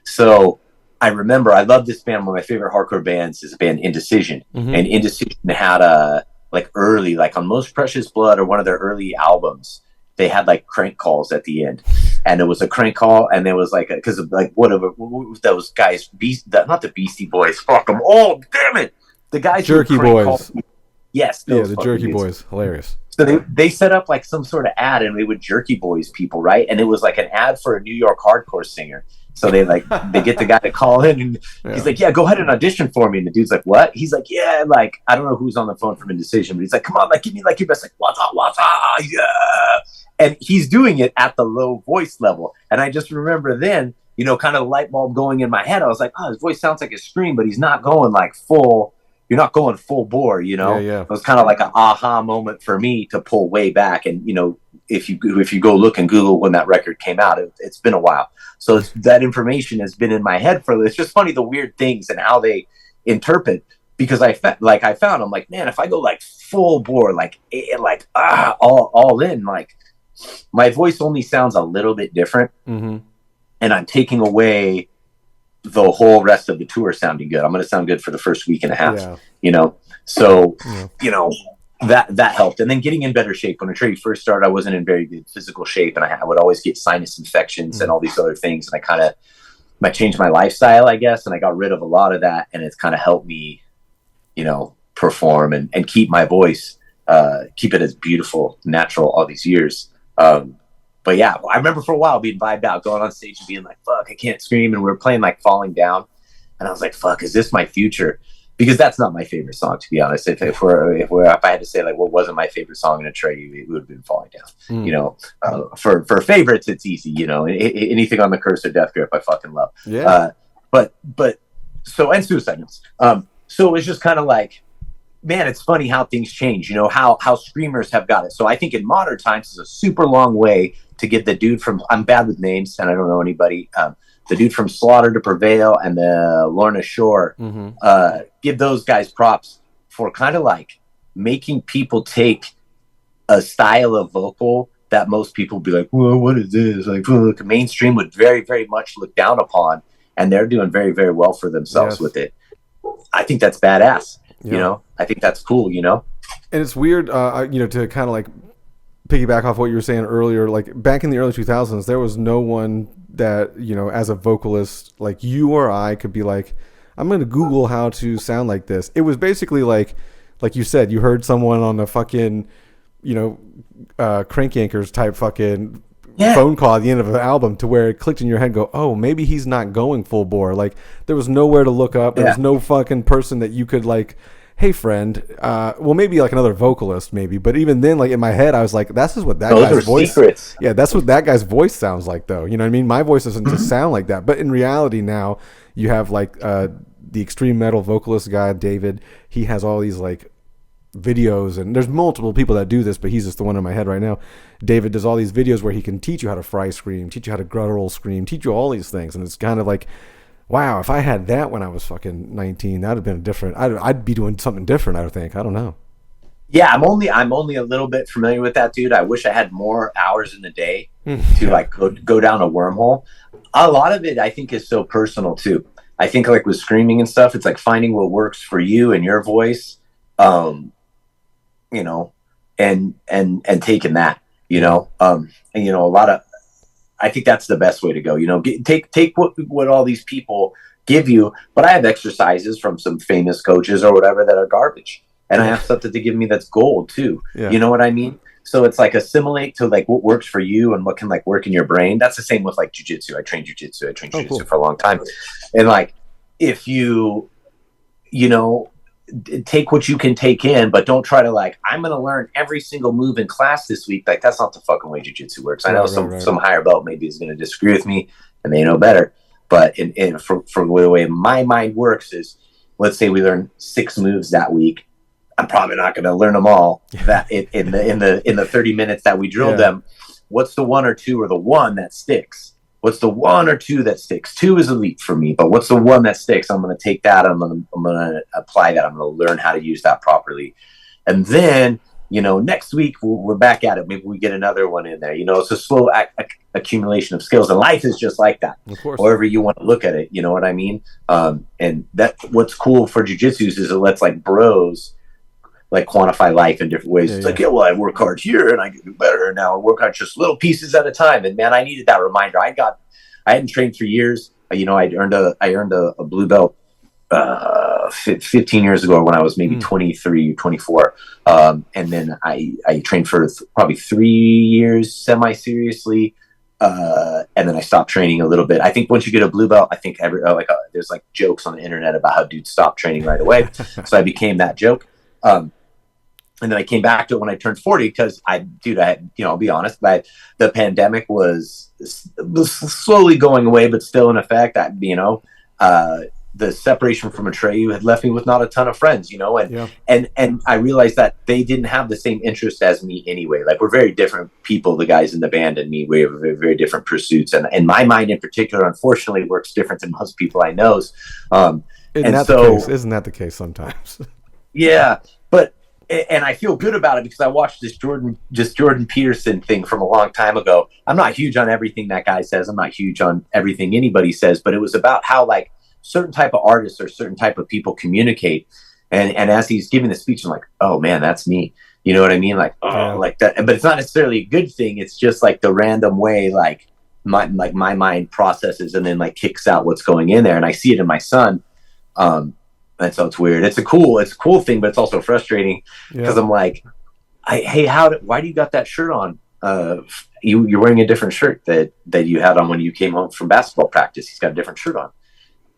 So I remember I love this band. One of my favorite hardcore bands is a band, Indecision. And Indecision had like early, like on Most Precious Blood or one of their early albums, they had like crank calls at the end, and it was a crank call, and there was like because of like whatever those guys, not the Beastie Boys, fuck them, oh damn it, the guys Jerky Boys. Yes. The Jerky Boys. Hilarious. So they set up like some sort of ad, and they would Jerky Boys people, right? And it was like an ad for a New York hardcore singer. So they get the guy to call in, and he's like, yeah, go ahead and audition for me. And the dude's like, what? He's like, yeah, like, I don't know who's on the phone from Indecision, but he's like, come on, like, give me like your best, like, what's up, yeah. And he's doing it at the low voice level. And I just remember then, kind of the light bulb going in my head. I was like, oh, his voice sounds like a scream, but he's not going like full. You're not going full bore, Yeah. It was kind of like an aha moment for me to pull way back. And, if you go look and Google when that record came out, it's been a while. So that information has been in my head it's just funny, the weird things and how they interpret, because I found, I'm like, man, if I go like full bore, all in, like my voice only sounds a little bit different. And I'm taking away the whole rest of the tour sounding good. I'm going to sound good for the first week and a half, So, that helped. And then getting in better shape. When Atreyu first started, I wasn't in very good physical shape, and I would always get sinus infections and all these other things. And I changed my lifestyle, I guess, and I got rid of a lot of that. And it's kind of helped me, perform and keep my voice, keep it as beautiful, natural all these years. But yeah, I remember for a while being vibed out, going on stage and being like, fuck, I can't scream. And we were playing like Falling Down. And I was like, fuck, is this my future? Because that's not my favorite song, to be honest. If I had to say like what wasn't my favorite song in Atreyu, it would have been Falling Down. For favorites, it's easy. Anything on the Curse or Death Grip, I fucking love. Yeah. And Suicide Notes. So it was just kind of like, man, it's funny how things change. How screamers have got it. So I think in modern times is a super long way to get the dude from, I'm bad with names and I don't know anybody. The dude from Slaughter to Prevail and the Lorna Shore, give those guys props for kind of like making people take a style of vocal that most people be like, well, what is this? Like, look, mainstream would very, very much look down upon, and they're doing very, very well for themselves with it. I think that's badass. I think that's cool. And it's weird, to kind of like piggyback off what you were saying earlier, like back in the early 2000s, there was no one that, as a vocalist, like you or I could be like, I'm going to Google how to sound like this. It was basically like you said, you heard someone on a fucking, Crank Yankers type fucking phone call at the end of an album to where it clicked in your head, go, oh, maybe he's not going full bore. Like, there was nowhere to look up. There was no fucking person that you could, like, hey, friend. Well, maybe, like, another vocalist, maybe. But even then, like, in my head, I was like, that's just what that guy's voice... secrets. Yeah, that's what that guy's voice sounds like, though. You know what I mean? My voice doesn't just sound like that. But in reality now, you have, like, the extreme metal vocalist guy, David. He has all these, like, videos, and there's multiple people that do this, but he's just the one in my head right now. David does all these videos where he can teach you how to fry scream, teach you how to guttural scream, teach you all these things, and it's kind of like, wow, if I had that when I was fucking 19, that'd have been different. I'd be doing something different, I would think. I don't know. Yeah, I'm only a little bit familiar with that, dude. I wish I had more hours in the day to like go down a wormhole. A lot of it, I think, is so personal too. I think, like, with screaming and stuff, it's like finding what works for you and your voice. You know, and taking that, you know, and, you know, I think that's the best way to go, you know, take what all these people give you, but I have exercises from some famous coaches or whatever that are garbage. And I have something to give me that's gold too. Yeah. You know what I mean? So it's like assimilate to like what works for you and what can like work in your brain. That's the same with like jujitsu. I trained jujitsu Cool. for a long time. And like, if you know, take what you can take in, but don't try to like, I'm going to learn every single move in class this week. Like, that's not the fucking way jiu-jitsu works. I know some higher belt maybe is going to disagree with me and they know better, but for the way my mind works is, let's say we learn 6 moves that week. I'm probably not going to learn them all that in the 30 minutes that we drilled them. What's the 1 or 2 or the one that sticks? What's the 1 or 2 that sticks? 2 is elite for me, but what's the one that sticks? I'm going to take that. I'm going to apply that. I'm going to learn how to use that properly. And then, you know, next week we're back at it. Maybe we get another one in there. You know, it's a slow accumulation of skills, and life is just like that. Of course. However you want to look at it, you know what I mean? And that what's cool for jiu-jitsu is it lets like bros like quantify life in different ways. It's like, well, I work hard here and I can do better. Now I work on just little pieces at a time. And man, I needed that reminder. I hadn't trained for years. You know, I earned a blue belt 15 years ago when I was maybe 23, 24. And then I trained for probably 3 years semi-seriously. And then I stopped training a little bit. I think once you get a blue belt, I think there's like jokes on the internet about how dudes stop training right away. So I became that joke. And then I came back to it when I turned 40 because I'll be honest, the pandemic was slowly going away, but still in effect. The separation from Atreyu had left me with not a ton of friends, you know, and I realized that they didn't have the same interest as me anyway. Like, we're very different people, the guys in the band and me. We have very, very different pursuits, and my mind in particular, unfortunately, works different than most people I know. Isn't that the case sometimes? Yeah, and I feel good about it because I watched this Jordan Peterson thing from a long time ago. I'm not huge on everything that guy says. I'm not huge on everything anybody says, but it was about how like certain type of artists or certain type of people communicate. And as he's giving the speech, I'm like, oh man, that's me. You know what I mean? Like, like that. But it's not necessarily a good thing. It's just like the random way, like my mind processes and then like kicks out what's going in there. And I see it in my son. And so it's weird. It's a cool thing, but it's also frustrating because I'm like, why do you got that shirt on? You're wearing a different shirt that you had on when you came home from basketball practice. He's got a different shirt on.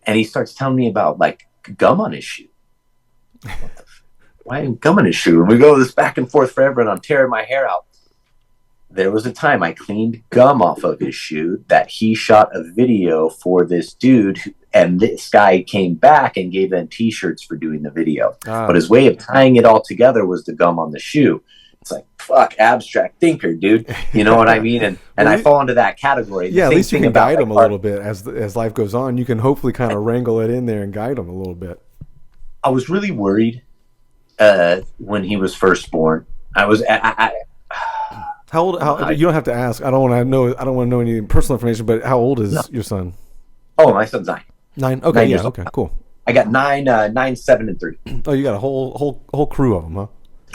And he starts telling me about like gum on his shoe. Why gum on his shoe? And we go this back and forth forever, and I'm tearing my hair out. There was a time I cleaned gum off of his shoe that he shot a video for this dude, and this guy came back and gave them T-shirts for doing the video. But his way of tying it all together was the gum on the shoe. It's like, fuck, abstract thinker, dude. You know what I mean? And I fall into that category. Yeah, at least you can guide him a little bit as life goes on. You can hopefully kind of wrangle it in there and guide him a little bit. I was really worried when he was first born. How old? You don't have to ask. I don't want to know any personal information. But how old is your son? Oh, my son's 9. 9. Okay, 9 years okay, old. Cool. I got 9, 7, and 3. Oh, you got a whole crew of them, huh?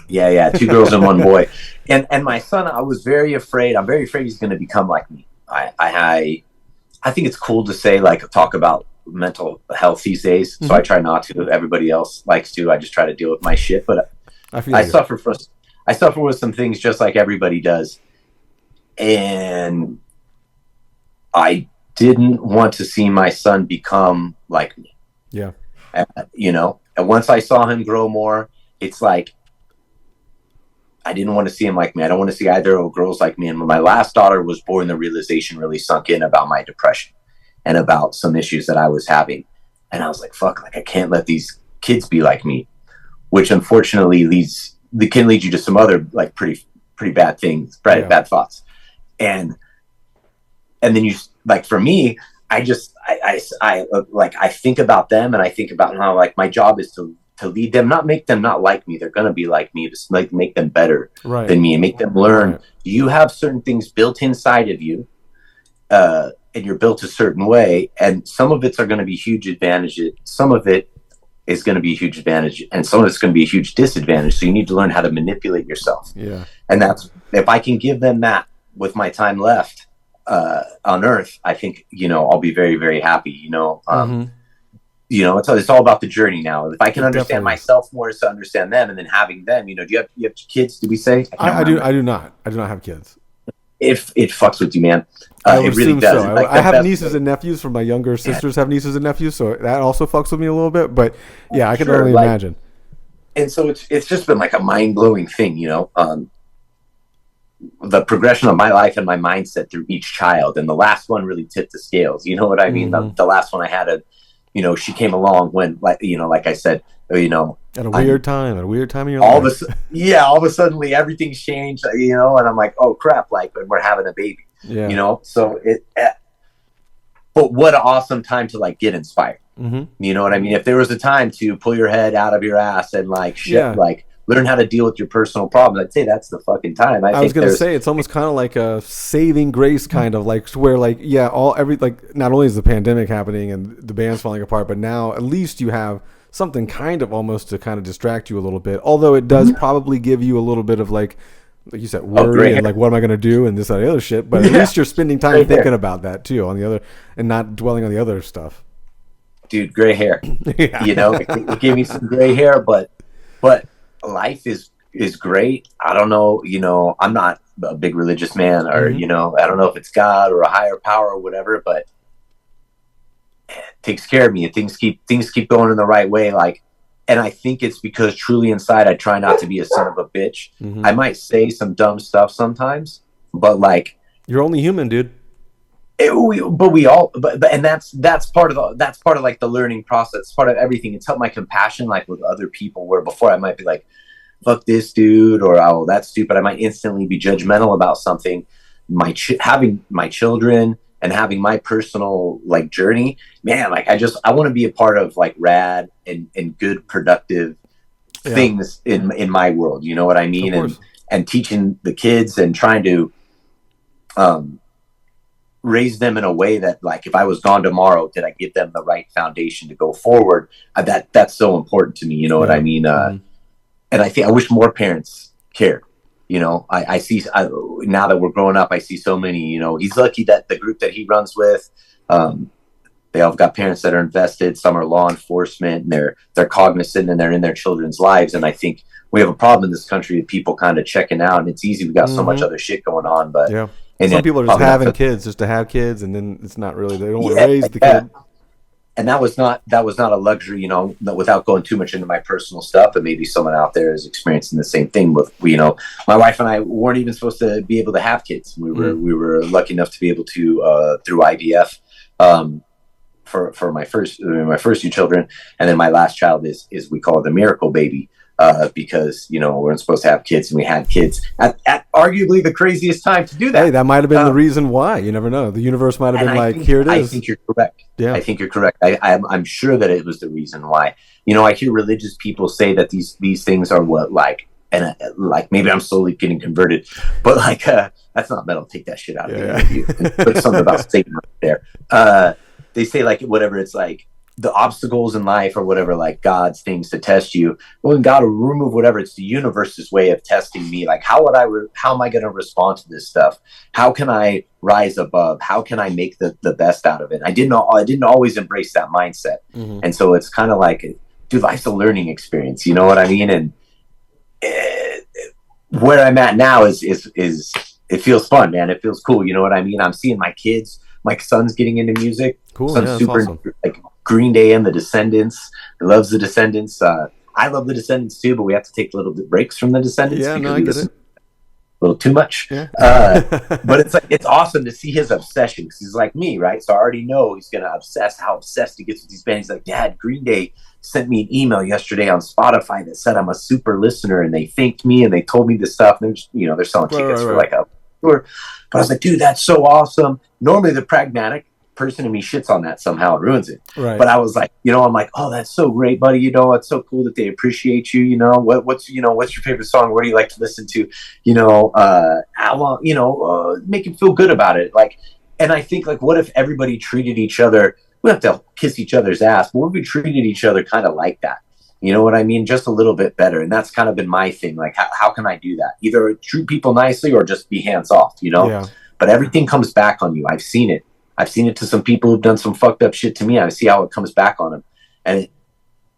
Yeah, 2 girls and 1 boy. And my son, I was very afraid. I'm very afraid he's going to become like me. I think it's cool to say, like, talk about mental health these days. So I try not to. Everybody else likes to. I just try to deal with my shit. But I suffer with some things just like everybody does. And I didn't want to see my son become like me. Yeah. You know, and once I saw him grow more, it's like, I didn't want to see him like me. I don't want to see either of girls like me. And when my last daughter was born, the realization really sunk in about my depression and about some issues that I was having. And I was like, fuck, like I can't let these kids be like me, which unfortunately can lead you to some other like pretty bad things, bad thoughts. And then you, like, for me, I think about them, and I think about how like my job is to lead them, not make them not like me. They're going to be like me, just like make them better than me and make them learn. You have certain things built inside of you, and you're built a certain way. And some of it's are going to be huge advantages. Some of it is going to be a huge advantage, and some of it's going to be a huge disadvantage. So you need to learn how to manipulate yourself. Yeah. And that's, if I can give them that with my time left on Earth, I think, you know, I'll be very, very happy, you know. You know, it's all about the journey now. If I can understand myself more, to understand them, and then having them, you know, do you have kids? Did we say? I do not have kids. It fucks with you, man. It really does. So. Like I have nieces and nephews from my younger sisters have nieces and nephews, so that also fucks with me a little bit. But yeah, I can only imagine. And so it's just been like a mind blowing thing, you know. The progression of my life and my mindset through each child, and the last one really tipped the scales. You know what I mean? The last one I had you know, she came along when, like, you know, like I said, you know, at a weird time in your life. All of a sudden, everything's changed, you know, and I'm like, oh crap, like we're having a baby, you know. So but what an awesome time to like get inspired. You know what I mean? If there was a time to pull your head out of your ass and like shit, like learn how to deal with your personal problems, I'd say that's the fucking time. I was gonna say it's almost kind of like a saving grace, kind of like where like like not only is the pandemic happening and the band's falling apart, but now at least you have something kind of almost to kind of distract you a little bit. Although it does probably give you a little bit of like you said, worry and like what am I gonna do and this and the other shit. But at least you're spending time thinking about that too on the other and not dwelling on the other stuff. Dude, gray hair. You know, it gave me some gray hair, but life is great. I don't know, you know, I'm not a big religious man, or you know, I don't know if it's God or a higher power or whatever, but it takes care of me, and things keep going in the right way. Like, and I think it's because truly inside I try not to be a son of a bitch. I might say some dumb stuff sometimes, but like, you're only human, dude. And that's part of like the learning process, part of everything. It's helped my compassion, like with other people, where before I might be like, fuck this dude, or oh, that's stupid. I might instantly be judgmental about something. Having my children and having my personal like journey, man, like I want to be a part of like rad and good productive things in my world. You know what I mean? And teaching the kids and trying to raise them in a way that, like, if I was gone tomorrow, did I give them the right foundation to go forward? That's so important to me. You know what I mean? And I wish more parents cared. You know, I see now that we're growing up, I see so many, you know, he's lucky that the group that he runs with, they all got parents that are invested. Some are law enforcement, and they're cognizant, and they're in their children's lives. And I think we have a problem in this country of people kind of checking out, and it's easy. We got so much other shit going on, but and some people are just having kids just to have kids, and then it's not really, they don't want to raise the kid. And that was not a luxury, you know, without going too much into my personal stuff. But maybe someone out there is experiencing the same thing with, you know, my wife and I weren't even supposed to be able to have kids. We were lucky enough to be able to through IVF for my first two children, and then my last child is we call it the miracle baby. Because, you know, we weren't supposed to have kids, and we had kids at arguably the craziest time to do that. Hey, that might have been the reason why. You never know. The universe might have been like, here it is. I think you're correct. Yeah. I think you're correct. I'm sure that it was the reason why. You know, I hear religious people say that these things are what, like, and like maybe I'm slowly getting converted, but like that's not metal. Take that shit out of the interview. Put something about Satan right there. They say like whatever, it's like the obstacles in life or whatever, like God's things to test you. Well, God will remove whatever. It's the universe's way of testing me. Like, how am I going to respond to this stuff? How can I rise above? How can I make the best out of it? I didn't always embrace that mindset. And so it's kind of like, dude, life's a learning experience. You know what I mean? And where I'm at now is it feels fun, man. It feels cool. You know what I mean? I'm seeing my kids. My son's getting into music. Cool. Son's Yeah, super awesome. like Green Day and the Descendants. He loves the Descendants. I love the Descendants too, but we have to take little breaks from the Descendants Yeah, because no, I we get listen it. a little too much. Yeah. But it's like it's awesome to see his obsession because he's like me, right? So I already know he's gonna obsess how obsessed he gets with these bands. He's like, Dad, Green Day sent me an email yesterday on Spotify that said I'm a super listener, and they thanked me and they told me this stuff. And they're just, they're selling tickets for like a tour. But I was like, dude, that's so awesome. Normally the pragmatic person in me shits on that somehow and ruins it. Right. But I was like, I'm like, oh, that's so great, buddy. It's so cool that they appreciate you. What's your favorite song? What do you like to listen to? I want, make him feel good about it. Like, and I think like, what if everybody treated each other? We don't have to kiss each other's ass, but what if we treated each other kind of like that? You know what I mean? Just a little bit better. And that's kind of been my thing. Like, how can I do that? Either treat people nicely or just be hands off, Yeah. But everything comes back on you. I've seen it. I've seen it to some people who've done some fucked up shit to me. I see how it comes back on them. And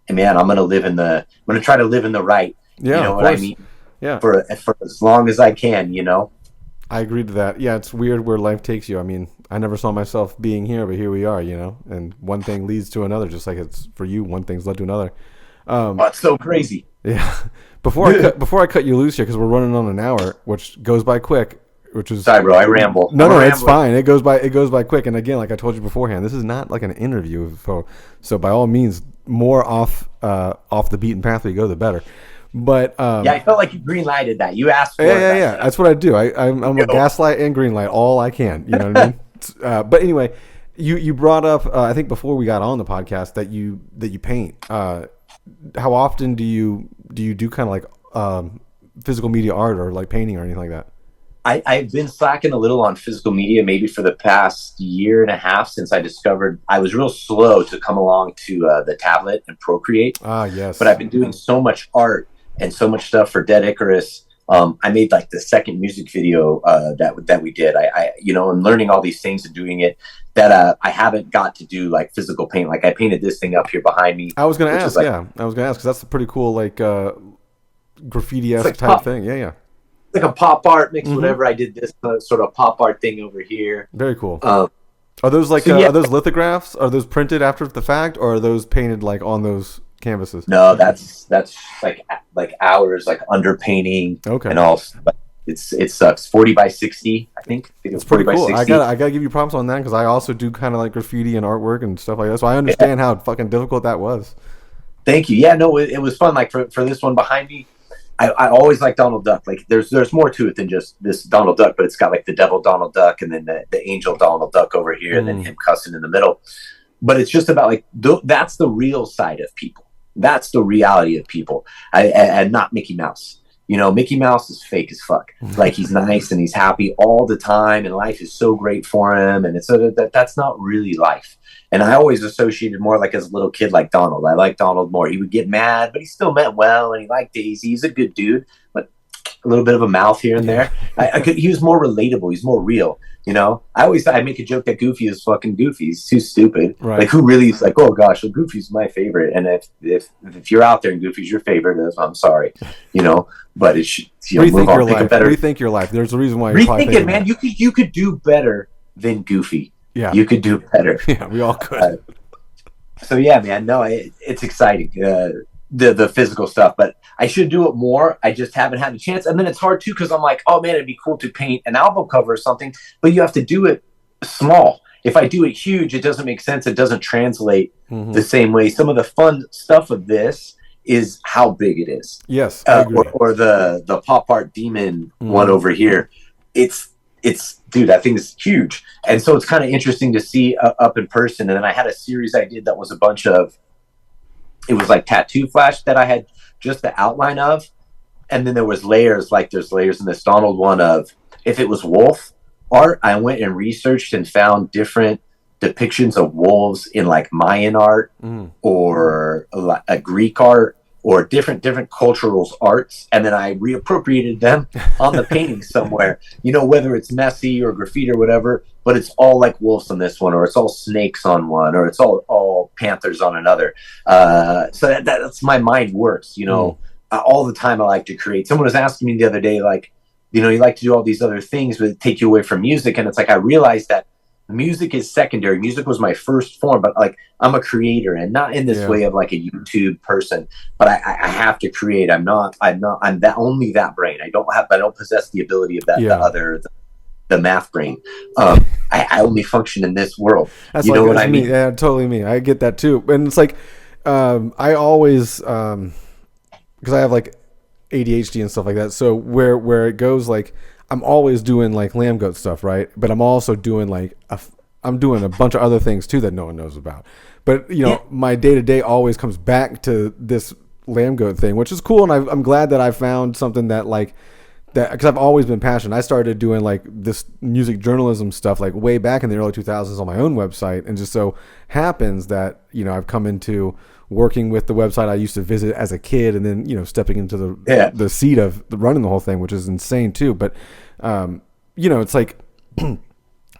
man, I'm going to try to live in the right. Yeah. You know what I mean? Yeah. For as long as I can, I agree to that. Yeah. It's weird where life takes you. I mean, I never saw myself being here, but here we are, and one thing leads to another, just like it's for you, one thing's led to another. It's so crazy. Yeah. Before I cut you loose here, because we're running on an hour, which goes by quick. Which is sorry, bro. I ramble. No, it's fine. It goes by quick. And again, like I told you beforehand, this is not like an interview. So by all means, more off the beaten path we go, the better. But I felt like you green lighted that. You asked for it. Yeah. That's what I do. I'm a gaslight and green light all I can. You know what I mean? But anyway, you brought up I think before we got on the podcast that you paint. How often do you do kind of like physical media art or like painting or anything like that? I've been slacking a little on physical media, maybe for the past year and a half since I discovered I was real slow to come along to the tablet and Procreate. Ah, yes. But I've been doing so much art and so much stuff for Dead Icarus. I made like the second music video that we did. I and learning all these things and doing it that I haven't got to do like physical paint. Like I painted this thing up here behind me. I was going to ask, because that's a pretty cool like graffiti-esque like type thing. Yeah. Like a pop art mix, whatever. I did this sort of pop art thing over here. Very cool. Are those like are those lithographs? Are those printed after the fact, or are those painted like on those canvases? No, that's like hours, like underpainting. Okay. And all. It sucks. 40 by 60, I think. It's pretty cool. I gotta give you props on that because I also do kind of like graffiti and artwork and stuff like that. So I understand how fucking difficult that was. Thank you. Yeah, no, it was fun. Like for this one behind me. I always like Donald Duck. Like there's more to it than just this Donald Duck, but it's got like the devil Donald Duck and then the angel Donald Duck over here and then him cussing in the middle. But it's just about like that's the real side of people. That's the reality of people, and not Mickey Mouse. Mickey Mouse is fake as fuck. Like he's nice and he's happy all the time, and life is so great for him. And it's that's not really life. And I always associated more like as a little kid like Donald. I like Donald more. He would get mad, but he still meant well, and he liked Daisy. He's a good dude, but a little bit of a mouth here and there. He was more relatable. He's more real. I make a joke that Goofy is fucking Goofy. He's too stupid. Right. Like who really is like, oh gosh, well, Goofy's my favorite. And if you're out there and Goofy's your favorite, I'm sorry, but it should move on. Rethink your life. There's a reason why you're rethink it, man. You could do better than Goofy. Yeah, you could do better. Yeah, we all could. So yeah, man. No, it's exciting. The physical stuff, but I should do it more. I just haven't had a chance. And then it's hard too because I'm like, oh man, it'd be cool to paint an album cover or something, but you have to do it small. If I do it huge, it doesn't make sense. It doesn't translate the same way. Some of the fun stuff of this is how big it is. Yes, I agree. Or the pop art demon one over here. It's dude, that thing is huge. And so it's kind of interesting to see up in person. And then I had a series I did that was a bunch of, it was like tattoo flash that I had just the outline of. And then there was layers, like there's layers in this Donald one of, if it was wolf art, I went and researched and found different depictions of wolves in like Mayan art or a Greek art or different cultural arts, and then I reappropriated them on the painting somewhere. Whether it's messy or graffiti or whatever, but it's all like wolves on this one, or it's all snakes on one, or it's all panthers on another. So that's my mind works. All the time I like to create. Someone was asking me the other day, like, you like to do all these other things, but take you away from music. And it's like, I realized that music is secondary. Music was my first form, but like, I'm a creator, and not in this way of like a YouTube person, but I have to create. I'm that only that brain. I don't possess the ability of that, the math brain. I only function in this world. That's you like, know what I mean? Yeah, totally me. I get that too. And it's like, I always, because I have like ADHD and stuff like that. So where it goes, like, I'm always doing like Lambgoat stuff, right? But I'm also doing like I'm doing a bunch of other things too that no one knows about. But my day to day always comes back to this Lambgoat thing, which is cool, and I'm glad that I found something that like that, because I've always been passionate. I started doing like this music journalism stuff like way back in the early 2000s on my own website, and just so happens that I've come into working with the website I used to visit as a kid, and then stepping into the seat of running the whole thing, which is insane too. But it's like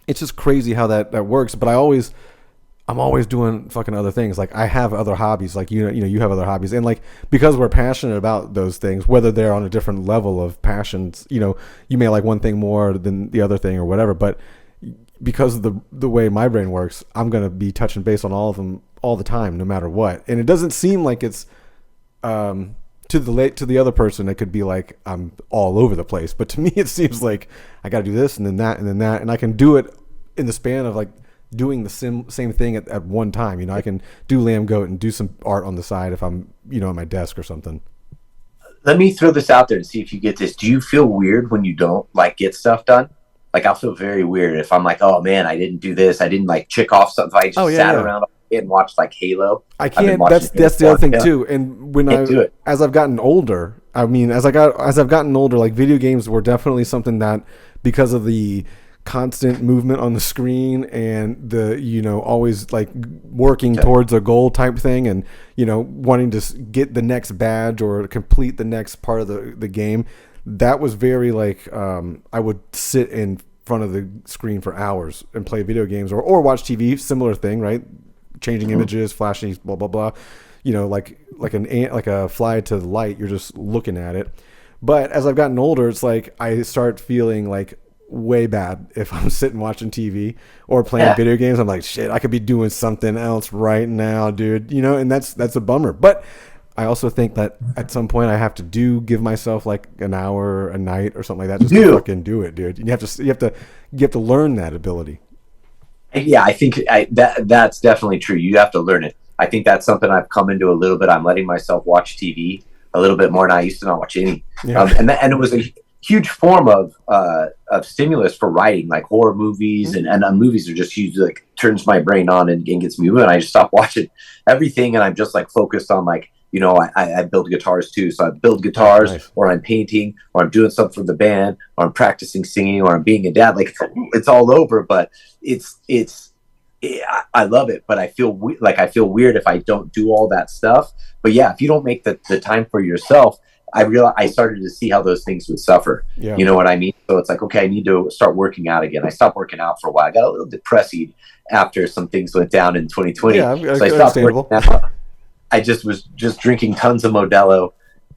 it's just crazy how that works. But I'm always doing fucking other things. Like, I have other hobbies, like you have other hobbies, and like, because we're passionate about those things, whether they're on a different level of passions, you may like one thing more than the other thing or whatever, but because of the way my brain works, I'm going to be touching base on all of them all the time, no matter what. And it doesn't seem like it's to the other person, it could be like I'm all over the place, but to me it seems like I got to do this and then that and then that, and I can do it in the span of like doing the same thing at one time. I can do Lambgoat and do some art on the side if I'm at my desk or something. Let me throw this out there and see if you get this. Do you feel weird when you don't like get stuff done? Like, I'll feel very weird if I'm like, oh man, I didn't do this, I didn't like check off something. I just sat around and watched like Halo. I can't. That's the other thing too. And when as I've gotten older, as I've gotten older, like, video games were definitely something that, because of the constant movement on the screen and the always like working towards a goal type thing, and wanting to get the next badge or complete the next part of the game, that was very like I would sit in front of the screen for hours and play video games or watch TV. Similar thing, right? Changing images, flashing, blah blah blah. Like a fly to the light. You're just looking at it. But as I've gotten older, it's like I start feeling like way bad if I'm sitting watching TV or playing video games. I'm like, shit, I could be doing something else right now, dude. And that's a bummer. But I also think that at some point I have to give myself like an hour a night or something like that, just to fucking do it, dude. And you have to learn that ability. Yeah, I think that's definitely true. You have to learn it. I think that's something I've come into a little bit. I'm letting myself watch TV a little bit more now. I used to not watch any, and it was a huge form of stimulus for writing, like horror movies, and movies are just huge. Like, turns my brain on and gets me moving. I just stop watching everything, and I'm just like focused on like, I build guitars too. So I build guitars, or I'm painting, or I'm doing something for the band, or I'm practicing singing, or I'm being a dad. Like, it's all over, but I love it. But I feel weird if I don't do all that stuff. But yeah, if you don't make the time for yourself, I started to see how those things would suffer. Yeah. You know what I mean? So it's like, okay, I need to start working out again. I stopped working out for a while. I got a little depressed after some things went down in 2020. Yeah, so I stopped working out. I was drinking tons of Modelo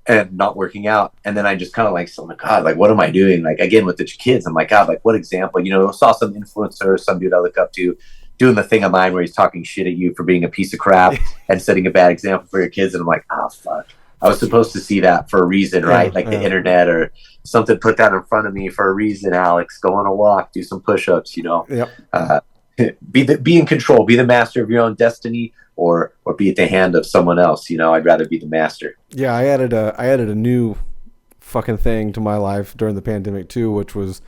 and not working out. And then I just kind of like, oh my God, like, what am I doing? Like, again, with the kids, I'm like, God, like, what example? Saw some influencer, some dude I look up to, doing the thing of mine where he's talking shit at you for being a piece of crap and setting a bad example for your kids. And I'm like, oh, fuck. I was supposed to see that for a reason, right? Like the internet or something put that in front of me for a reason, Alex. Go on a walk, do some push-ups, Yep. Be in control, be the master of your own destiny, or be at the hand of someone else. I'd rather be the master. Yeah, I added a new fucking thing to my life during the pandemic too, which was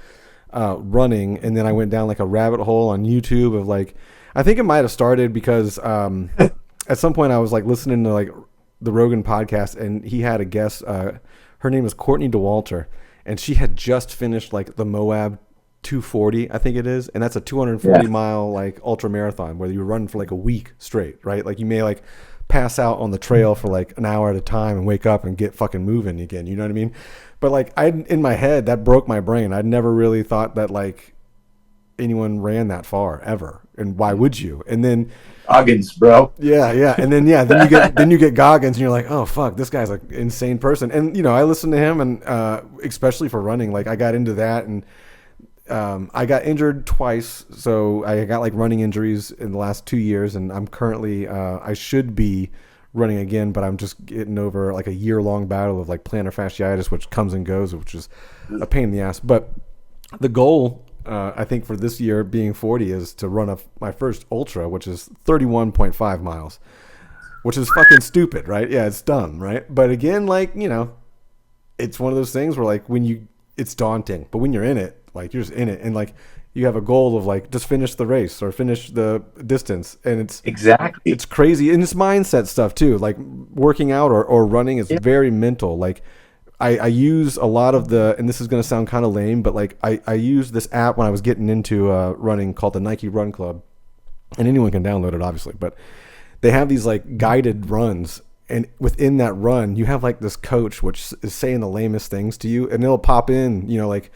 running. And then I went down like a rabbit hole on YouTube of like, I think it might have started because at some point I was like listening to like the Rogan podcast, and he had a guest. Her name is Courtney DeWalter, and she had just finished like the Moab 240, I think it is, and that's a 240 mile like ultra marathon where you run for like a week straight, right? Like, you may like pass out on the trail for like an hour at a time and wake up and get fucking moving again. You know what I mean? But like, in my head, that broke my brain. I'd never really thought that like anyone ran that far ever, and why would you? And then Goggins, bro. yeah, and then then you get Goggins, and you're like, oh fuck, this guy's an insane person. And I listened to him, and especially for running, like I got into that, and I got injured twice, so I got like running injuries in the last 2 years, and I'm currently I should be running again, but I'm just getting over like a year-long battle of like plantar fasciitis, which comes and goes, which is a pain in the ass. But the goal, I think, for this year, being 40, is to run my first ultra, which is 31.5 miles, which is fucking stupid, right? Yeah, it's dumb, right? But again, like, it's one of those things where like it's daunting, but when you're in it, like you're just in it, and like you have a goal of like just finish the race or finish the distance, and it's crazy, and it's mindset stuff too. Like working out or running is very mental. Like I use a lot of and this is going to sound kind of lame, but like I use this app when I was getting into running called the Nike Run Club, and anyone can download it obviously, but they have these like guided runs, and within that run you have like this coach which is saying the lamest things to you, and they'll pop in, like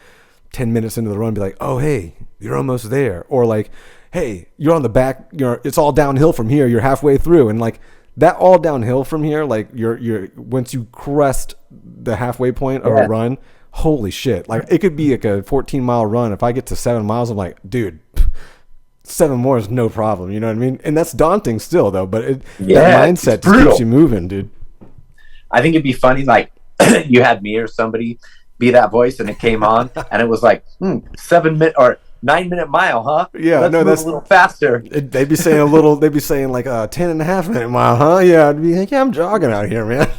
10 minutes into the run, be like, oh, hey, you're almost there. Or like, hey, you're on the back, it's all downhill from here. You're halfway through. And like that all downhill from here, like you're once you crest the halfway point of a run, holy shit. Like it could be like a 14-mile run. If I get to 7 miles, I'm like, dude, 7 more is no problem. You know what I mean? And that's daunting still though, but that mindset just keeps you moving, dude. I think it'd be funny, like you had me or somebody be that voice, and it came on, and it was like 7 minute or 9 minute mile, huh? Yeah, Let's move a little faster. They'd be saying they'd be saying like 10.5 minute mile, huh? Yeah, I'd be like, yeah, I'm jogging out here, man.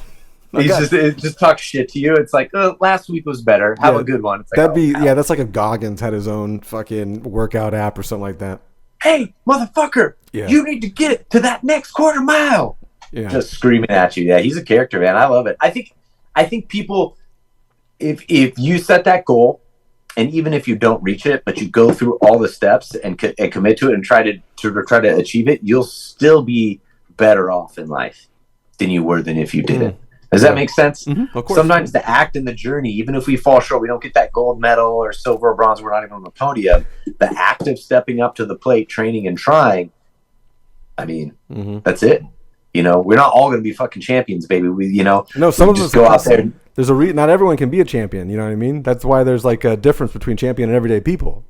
It just talks shit to you. It's like, last week was better. Have a good one. It's like, that's like if Goggins had his own fucking workout app or something like that. Hey, motherfucker, you need to get to that next quarter mile. Yeah, just screaming at you. Yeah, he's a character, man. I love it. I think people, if you set that goal, and even if you don't reach it, but you go through all the steps and commit to it and try to achieve it, you'll still be better off in life than you were than if you didn't. Does that make sense? Mm-hmm. Of course. Sometimes the act and the journey, even if we fall short, we don't get that gold medal or silver or bronze, we're not even on the podium. The act of stepping up to the plate, training and trying, I mean, that's it. We're not all going to be fucking champions, baby. No, some of us go out there. There's not everyone can be a champion. You know what I mean? That's why there's like a difference between champion and everyday people.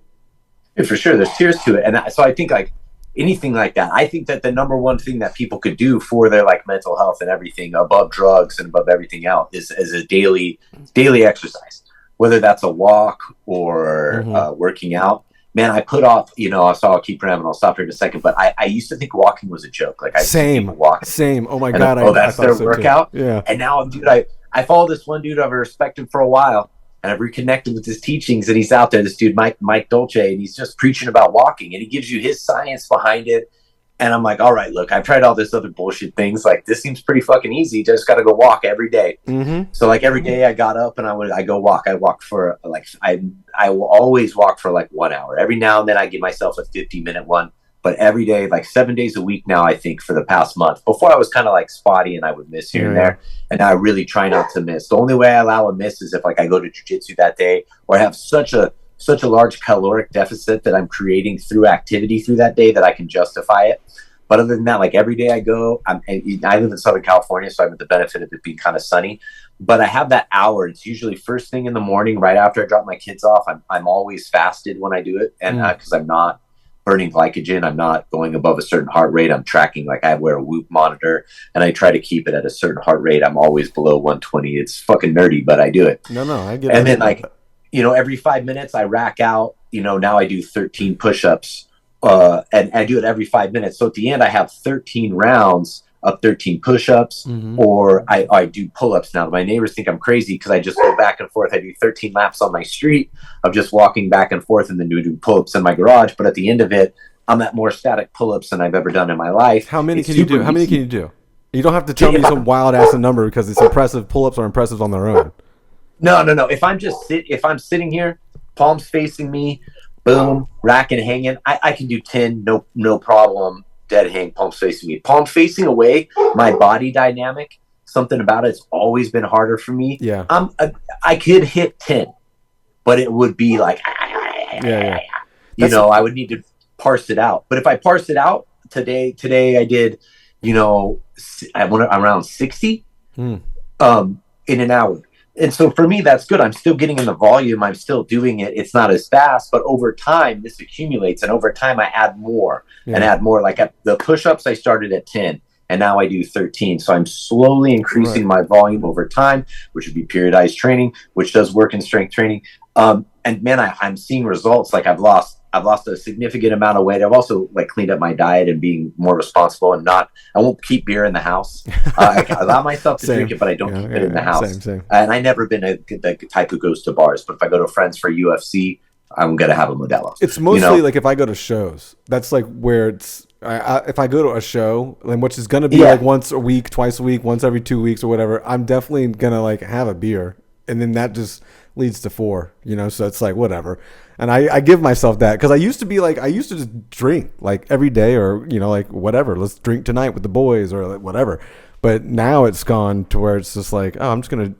Yeah, for sure. There's tiers to it. And so I think like anything like that, I think that the number one thing that people could do for their like mental health and everything above drugs and above everything else is a daily exercise, whether that's a walk or working out. Man, I put off, so I'll keep ramming. I'll stop here in a second. But I used to think walking was a joke. Like same. Oh my God. That's their workout. Too. Yeah. And now, dude, I follow this one dude I've respected for a while, and I've reconnected with his teachings, and he's out there, this dude, Mike Dolce, and he's just preaching about walking, and he gives you his science behind it. And I'm like, all right, look, I've tried all this other bullshit things. Like, this seems pretty fucking easy. Just got to go walk every day. So like every day I got up and I go walk. I walk for like, I will always walk for like 1 hour. Every now and then I give myself a 50-minute one, but every day, like 7 days a week now, I think, for the past month. Before I was kind of like spotty and I would miss here and there. And now I really try not to miss. The only way I allow a miss is if like I go to jiu-jitsu that day, or I have such a large caloric deficit that I'm creating through activity through that day that I can justify it. But other than that, like every day I go, I live in Southern California, so I have the benefit of it being kind of sunny. But I have that hour. It's usually first thing in the morning, right after I drop my kids off. I'm always fasted when I do it, and because I'm not burning glycogen, I'm not going above a certain heart rate. I'm tracking, like I wear a Whoop monitor, and I try to keep it at a certain heart rate. I'm always below 120. It's fucking nerdy, but I do it. No, I get it. And then like, every 5 minutes I rack out. Now I do 13 push-ups. And I do it every 5 minutes. So at the end, I have 13 rounds of 13 push-ups, or I do pull-ups now. My neighbors think I'm crazy because I just go back and forth. I do 13 laps on my street of just walking back and forth, and then do pull-ups in my garage. But at the end of it, I'm at more static pull-ups than I've ever done in my life. How many can you do? How many can you do? You don't have to tell me some wild-ass number because it's impressive. Pull-ups are impressive on their own. No. If I'm sitting here, palms facing me, boom, rack and hanging, I can do 10, no problem, dead hang, palms facing me. Palm facing away, my body dynamic, something about it's always been harder for me. Yeah. I could hit 10, but it would be like... Yeah. you know, I would need to parse it out. But if I parse it out today I did, you know, I went around 60 in an hour. And so for me, that's good. I'm still getting in the volume. I'm still doing it. It's not as fast, but over time, this accumulates. And over time, I add more and add more. Like at the push-ups, I started at 10, and now I do 13. So I'm slowly increasing my volume over time, which would be periodized training, which does work in strength training. And man, I'm seeing results. Like I've lost a significant amount of weight. I've also like cleaned up my diet and being more responsible and I won't keep beer in the house. I allow myself to drink it, but I don't keep it in the house. Same. And I never been the type who goes to bars, but if I go to friends for UFC, I'm going to have a Modelo. It's mostly like if I go to shows, that's like where it's, if I go to a show, which is going to be like once a week, twice a week, once every 2 weeks or whatever, I'm definitely going to like have a beer. And then that just leads to 4, you know, so it's like whatever. And I give myself that because I used to just drink like every day or, you know, like whatever, let's drink tonight with the boys or like whatever. But now it's gone to where it's just like, oh, I'm just going to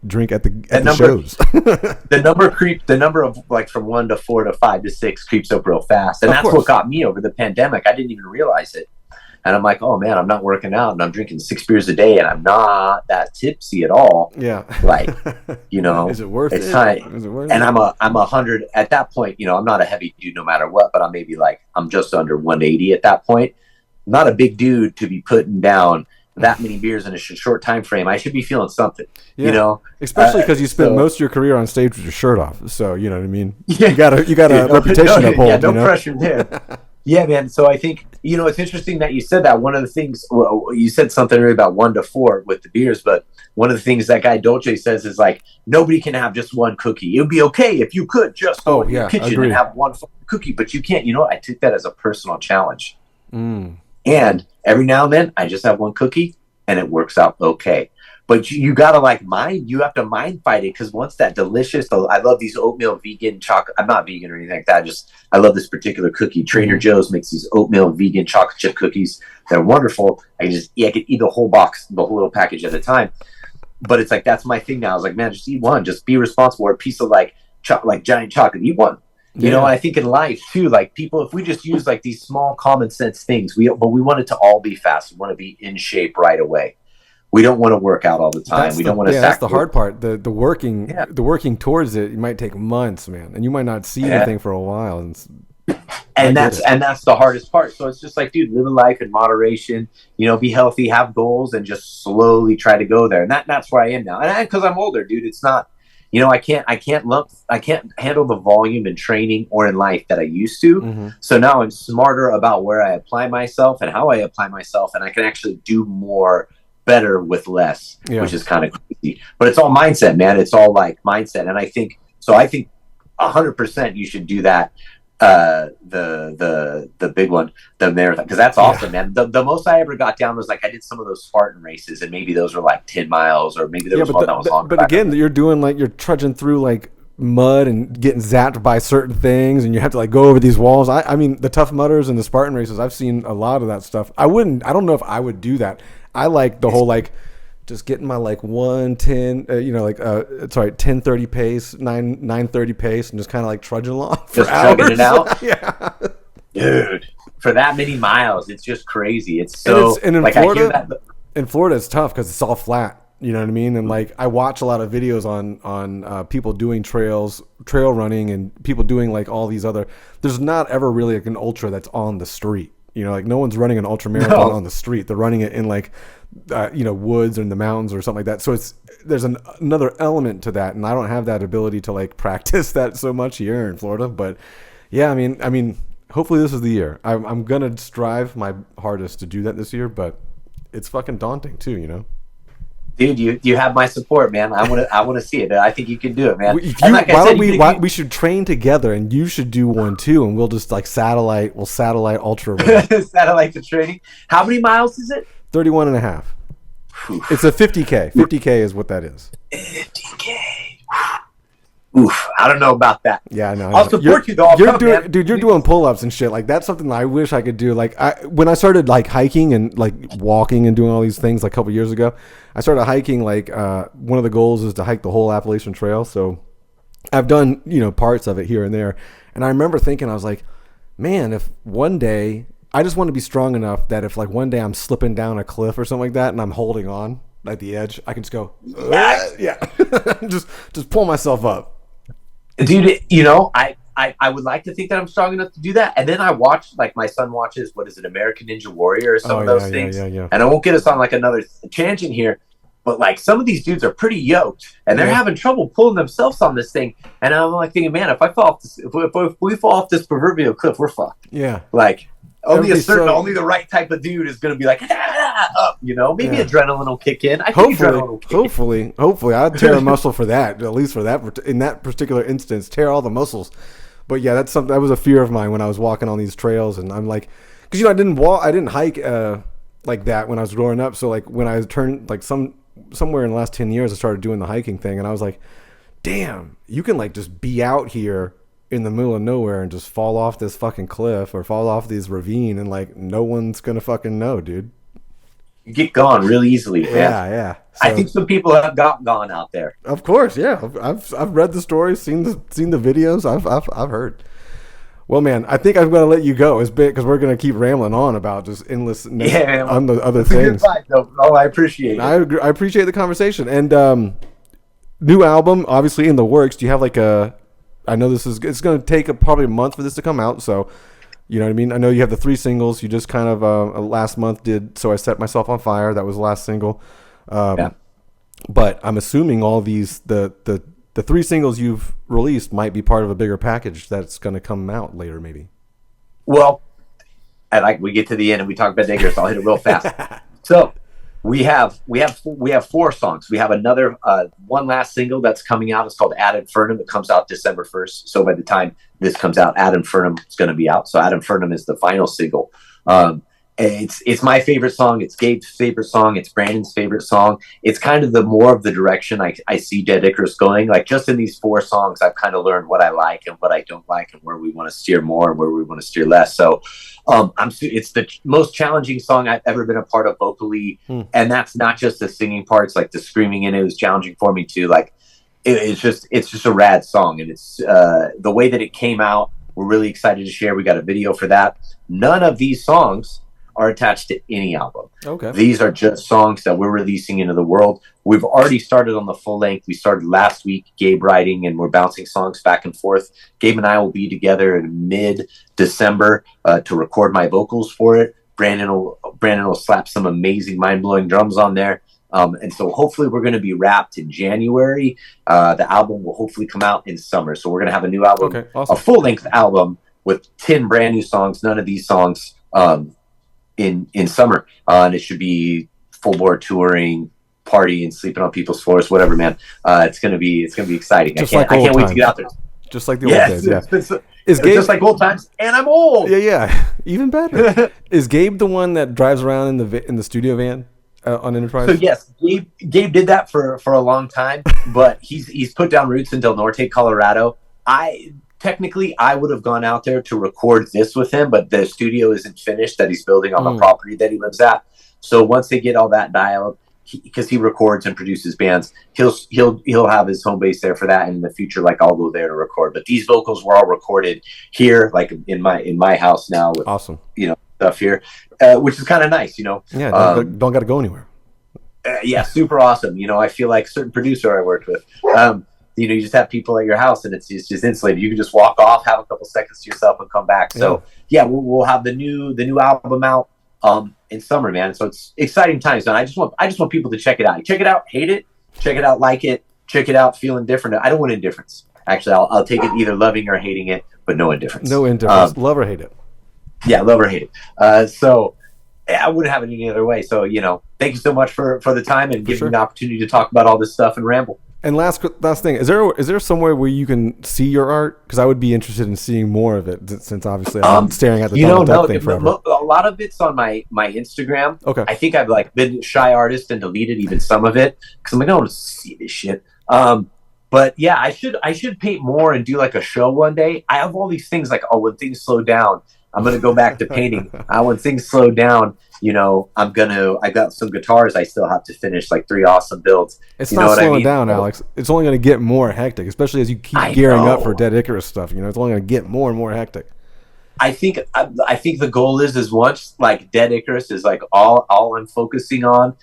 drink at the shows. the number of like from 1 to 4 to 5 to 6 creeps up real fast. And that's what got me over the pandemic. I didn't even realize it. And I'm like, oh man, I'm not working out and I'm drinking 6 beers a day and I'm not that tipsy at all. Yeah. Like, you know, is it worth it? Is it worth it? And I'm 100 at that point, you know, I'm not a heavy dude no matter what, but I'm maybe like, I'm just under 180 at that point. I'm not a big dude to be putting down that many beers in a short time frame. I should be feeling something, you know, especially because you spent most of your career on stage with your shirt off. So, you know what I mean? Yeah. You got a reputation to uphold. Yeah, no pressure there. Yeah, man. So I think, you know, it's interesting that you said that. One of the things, you said something really about 1 to 4 with the beers, but one of the things that guy Dolce says is like, nobody can have just one cookie. It would be okay if you could just go in your kitchen and have one cookie, but you can't. You know, I took that as a personal challenge. And every now and then I just have one cookie and it works out okay. But you got to you have to mind fight it because once that delicious, I love these oatmeal vegan chocolate. I'm not vegan or anything like that. I love this particular cookie. Trader Joe's makes these oatmeal vegan chocolate chip cookies. They're wonderful. I could eat the whole box, the whole little package at a time. But it's like, that's my thing now. I was like, man, just eat one. Just be responsible. Or a piece of like giant chocolate. Eat one. You know, and I think in life too, like people, if we just use like these small common sense things, we want it to all be fast. We want to be in shape right away. We don't want to work out all the time. We don't want to. That's the hard part. The working towards it. It might take months, man, and you might not see anything for a while. And that's the hardest part. So it's just like, dude, live a life in moderation. You know, be healthy, have goals, and just slowly try to go there. And that's where I am now. And because I'm older, dude, it's not. You know, I can't handle the volume in training or in life that I used to. So now I'm smarter about where I apply myself and how I apply myself, and I can actually do more better with less, which is kind of crazy. But it's all mindset, man. It's all like mindset. And I think 100% you should do that. The big one, the marathon, because that's awesome, man. The most I ever got down was like I did some of those Spartan races, and maybe those were like 10 miles, or maybe there was one that was longer. But again, you're doing like you're trudging through like mud and getting zapped by certain things, and you have to like go over these walls. I mean, the Tough Mudders and the Spartan races, I've seen a lot of that stuff. I don't know if I would do that. I like the whole like just getting my like 1:10, 10:30 pace, 9:30 pace, and just kind of like trudging along for hours. It out. Yeah, dude, for that many miles, it's just crazy. It's so and in Florida, it's tough because it's all flat. You know what I mean? And like I watch a lot of videos on people doing trail running and people doing like all these other. There's not ever really like an ultra that's on the street. You know, like no one's running an ultra marathon on the street. They're running it in like, woods or in the mountains or something like that. So there's another element to that, and I don't have that ability to like practice that so much here in Florida. But yeah, I mean, hopefully this is the year. I'm gonna strive my hardest to do that this year, but it's fucking daunting too, you know. Dude, you have my support, man. I want to see it. I think you can do it, man. We should train together, and you should do one too, and we'll just like satellite ultra satellite the training. How many miles is it? 31 and a half. It's a 50K. 50K is what that is. 50K. Oof, I don't know about that. Yeah, I know. I'll support you though. You're doing pull-ups and shit. Like that's something that I wish I could do. Like when I started like hiking and like walking and doing all these things like a couple years ago, I started hiking. Like one of the goals is to hike the whole Appalachian Trail. So I've done, parts of it here and there. And I remember thinking, I was like, man, if one day I just want to be strong enough that if like one day I'm slipping down a cliff or something like that and I'm holding on at the edge, I can just go, yeah, just pull myself up. Dude, I would like to think that I'm strong enough to do that. And then I watch, like my son watches, what is it, American Ninja Warrior or some of those things. Yeah. And I won't get us on like another tangent here, but like some of these dudes are pretty yoked and they're having trouble pulling themselves on this thing. And I'm like thinking, man, if I fall off this, if we fall off this proverbial cliff, we're fucked. Yeah. Like only the right type of dude is going to be like, up, maybe adrenaline will kick in. Hopefully I'd tear a muscle for that, at least for that, in that particular instance, tear all the muscles. But yeah, that was a fear of mine when I was walking on these trails. And I'm like, because, I didn't hike like that when I was growing up. So like when I turned like somewhere in the last 10 years, I started doing the hiking thing. And I was like, damn, you can like just be out here in the middle of nowhere and just fall off this fucking cliff or fall off this ravine and like no one's gonna fucking know, dude. You get gone really easily. Yeah. So, I think some people have gone out there. Of course, yeah. I've read the stories, seen the videos. I've heard. Well, man, I think I'm gonna let you go. It's big because we're gonna keep rambling on about just endless on the other things. I appreciate it. I appreciate the conversation. And new album, obviously in the works. Do you have like I know it's going to take probably a month for this to come out. So, you know what I mean? I know you have the 3 singles. You just kind of last month did So I Set Myself on Fire. That was the last single. But I'm assuming all these, the 3 singles you've released might be part of a bigger package that's going to come out later maybe. Well, we get to the end and we talk about Icarus. I'll hit it real fast. So we have 4 songs. We have another one last single that's coming out. It's called Ad Infernum. It comes out December 1st. So by the time this comes out, Ad Infernum is going to be out. So Ad Infernum is the final single. It's my favorite song. It's Gabe's favorite song. It's Brandon's favorite song. It's kind of the more of the direction I see Dead Icarus going. Like just in these 4 songs, I've kind of learned what I like and what I don't like and where we want to steer more and where we want to steer less. So it's the most challenging song I've ever been a part of vocally. And that's not just the singing parts, like the screaming in it was challenging for me too. Like it's just a rad song. And it's the way that it came out, we're really excited to share. We got a video for that. None of these songs are attached to any album. Okay. These are just songs that we're releasing into the world. We've already started on the full length. We started last week, Gabe writing, and we're bouncing songs back and forth. Gabe and I will be together in mid-December to record my vocals for it. Brandon will slap some amazing, mind-blowing drums on there. And so hopefully we're going to be wrapped in January. The album will hopefully come out in summer. So we're going to have a new album, okay, awesome. A full-length album with 10 brand new songs. None of these songs in summer, and it should be full bore touring, partying, sleeping on people's floors, whatever, man. It's gonna be exciting. I can't wait to get out there. Just like the old days, yeah. It's Gabe, just like old times, and I'm old. Yeah, even better. Is Gabe the one that drives around in the studio van on Enterprise? So yes, Gabe did that for a long time, but he's put down roots in Del Norte, Colorado. Technically, I would have gone out there to record this with him, but the studio isn't finished that he's building on the property that he lives at. So once they get all that dialed, because he records and produces bands, he'll have his home base there for that. And in the future, like I'll go there to record. But these vocals were all recorded here, like in my house now. With, awesome. Stuff here, which is kind of nice. Yeah, don't got to go anywhere. Yeah, super awesome. I feel like a certain producer I worked with. You just have people at your house and it's just insulated. You can just walk off, have a couple seconds to yourself and come back. So yeah, we'll have the new album out in summer, man. So it's exciting times, man. I just want people to check it out. Check it out, hate it, check it out, like it, check it out, feel indifferent. I don't want indifference. Actually, I'll take it either loving or hating it, but no indifference. No indifference. Love or hate it. Yeah, love or hate it. So I wouldn't have it any other way. So, thank you so much for the time and giving me the opportunity to talk about all this stuff and ramble. And last thing, is there somewhere where you can see your art? Because I would be interested in seeing more of it, since obviously I'm staring at the thing forever. A lot of it's on my Instagram. Okay. I think I've been a shy artist and deleted even some of it because I'm like, I don't want to see this shit. But yeah, I should paint more and do like a show one day. I have all these things when things slow down, I'm gonna go back to painting. When things slow down, I got some guitars I still have to finish, like 3 awesome builds. It's You know not what I slowing mean? down, So, Alex. It's only going to get more hectic, especially as you keep I gearing up for know. Dead Icarus stuff. It's only going to get more and more hectic. I think the goal is once like Dead Icarus is like all I'm focusing on.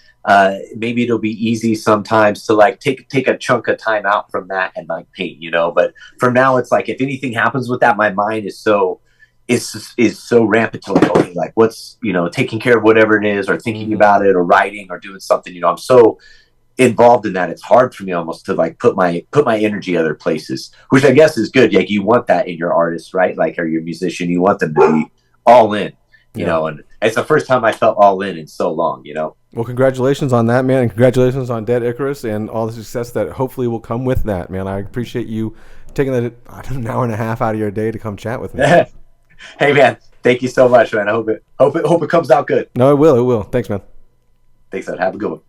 Maybe it'll be easy sometimes to like take a chunk of time out from that and like paint. But for now, it's like if anything happens with that, my mind is so rampant to like, okay, like what's taking care of whatever it is, or thinking about it, or writing, or doing something. I'm so involved in that, it's hard for me almost to like put my energy other places, which I guess is good. Like you want that in your artist, right? Like, or your musician, you want them to be all in, Yeah. and it's the first time I felt all in so long. Well, congratulations on that, man, and congratulations on Dead Icarus and all the success that hopefully will come with that, man. I appreciate you taking that an hour and a half out of your day to come chat with me. Hey man, thank you so much, man. I hope it comes out good. No, it will. It will. Thanks, man. Thanks, man. Have a good one.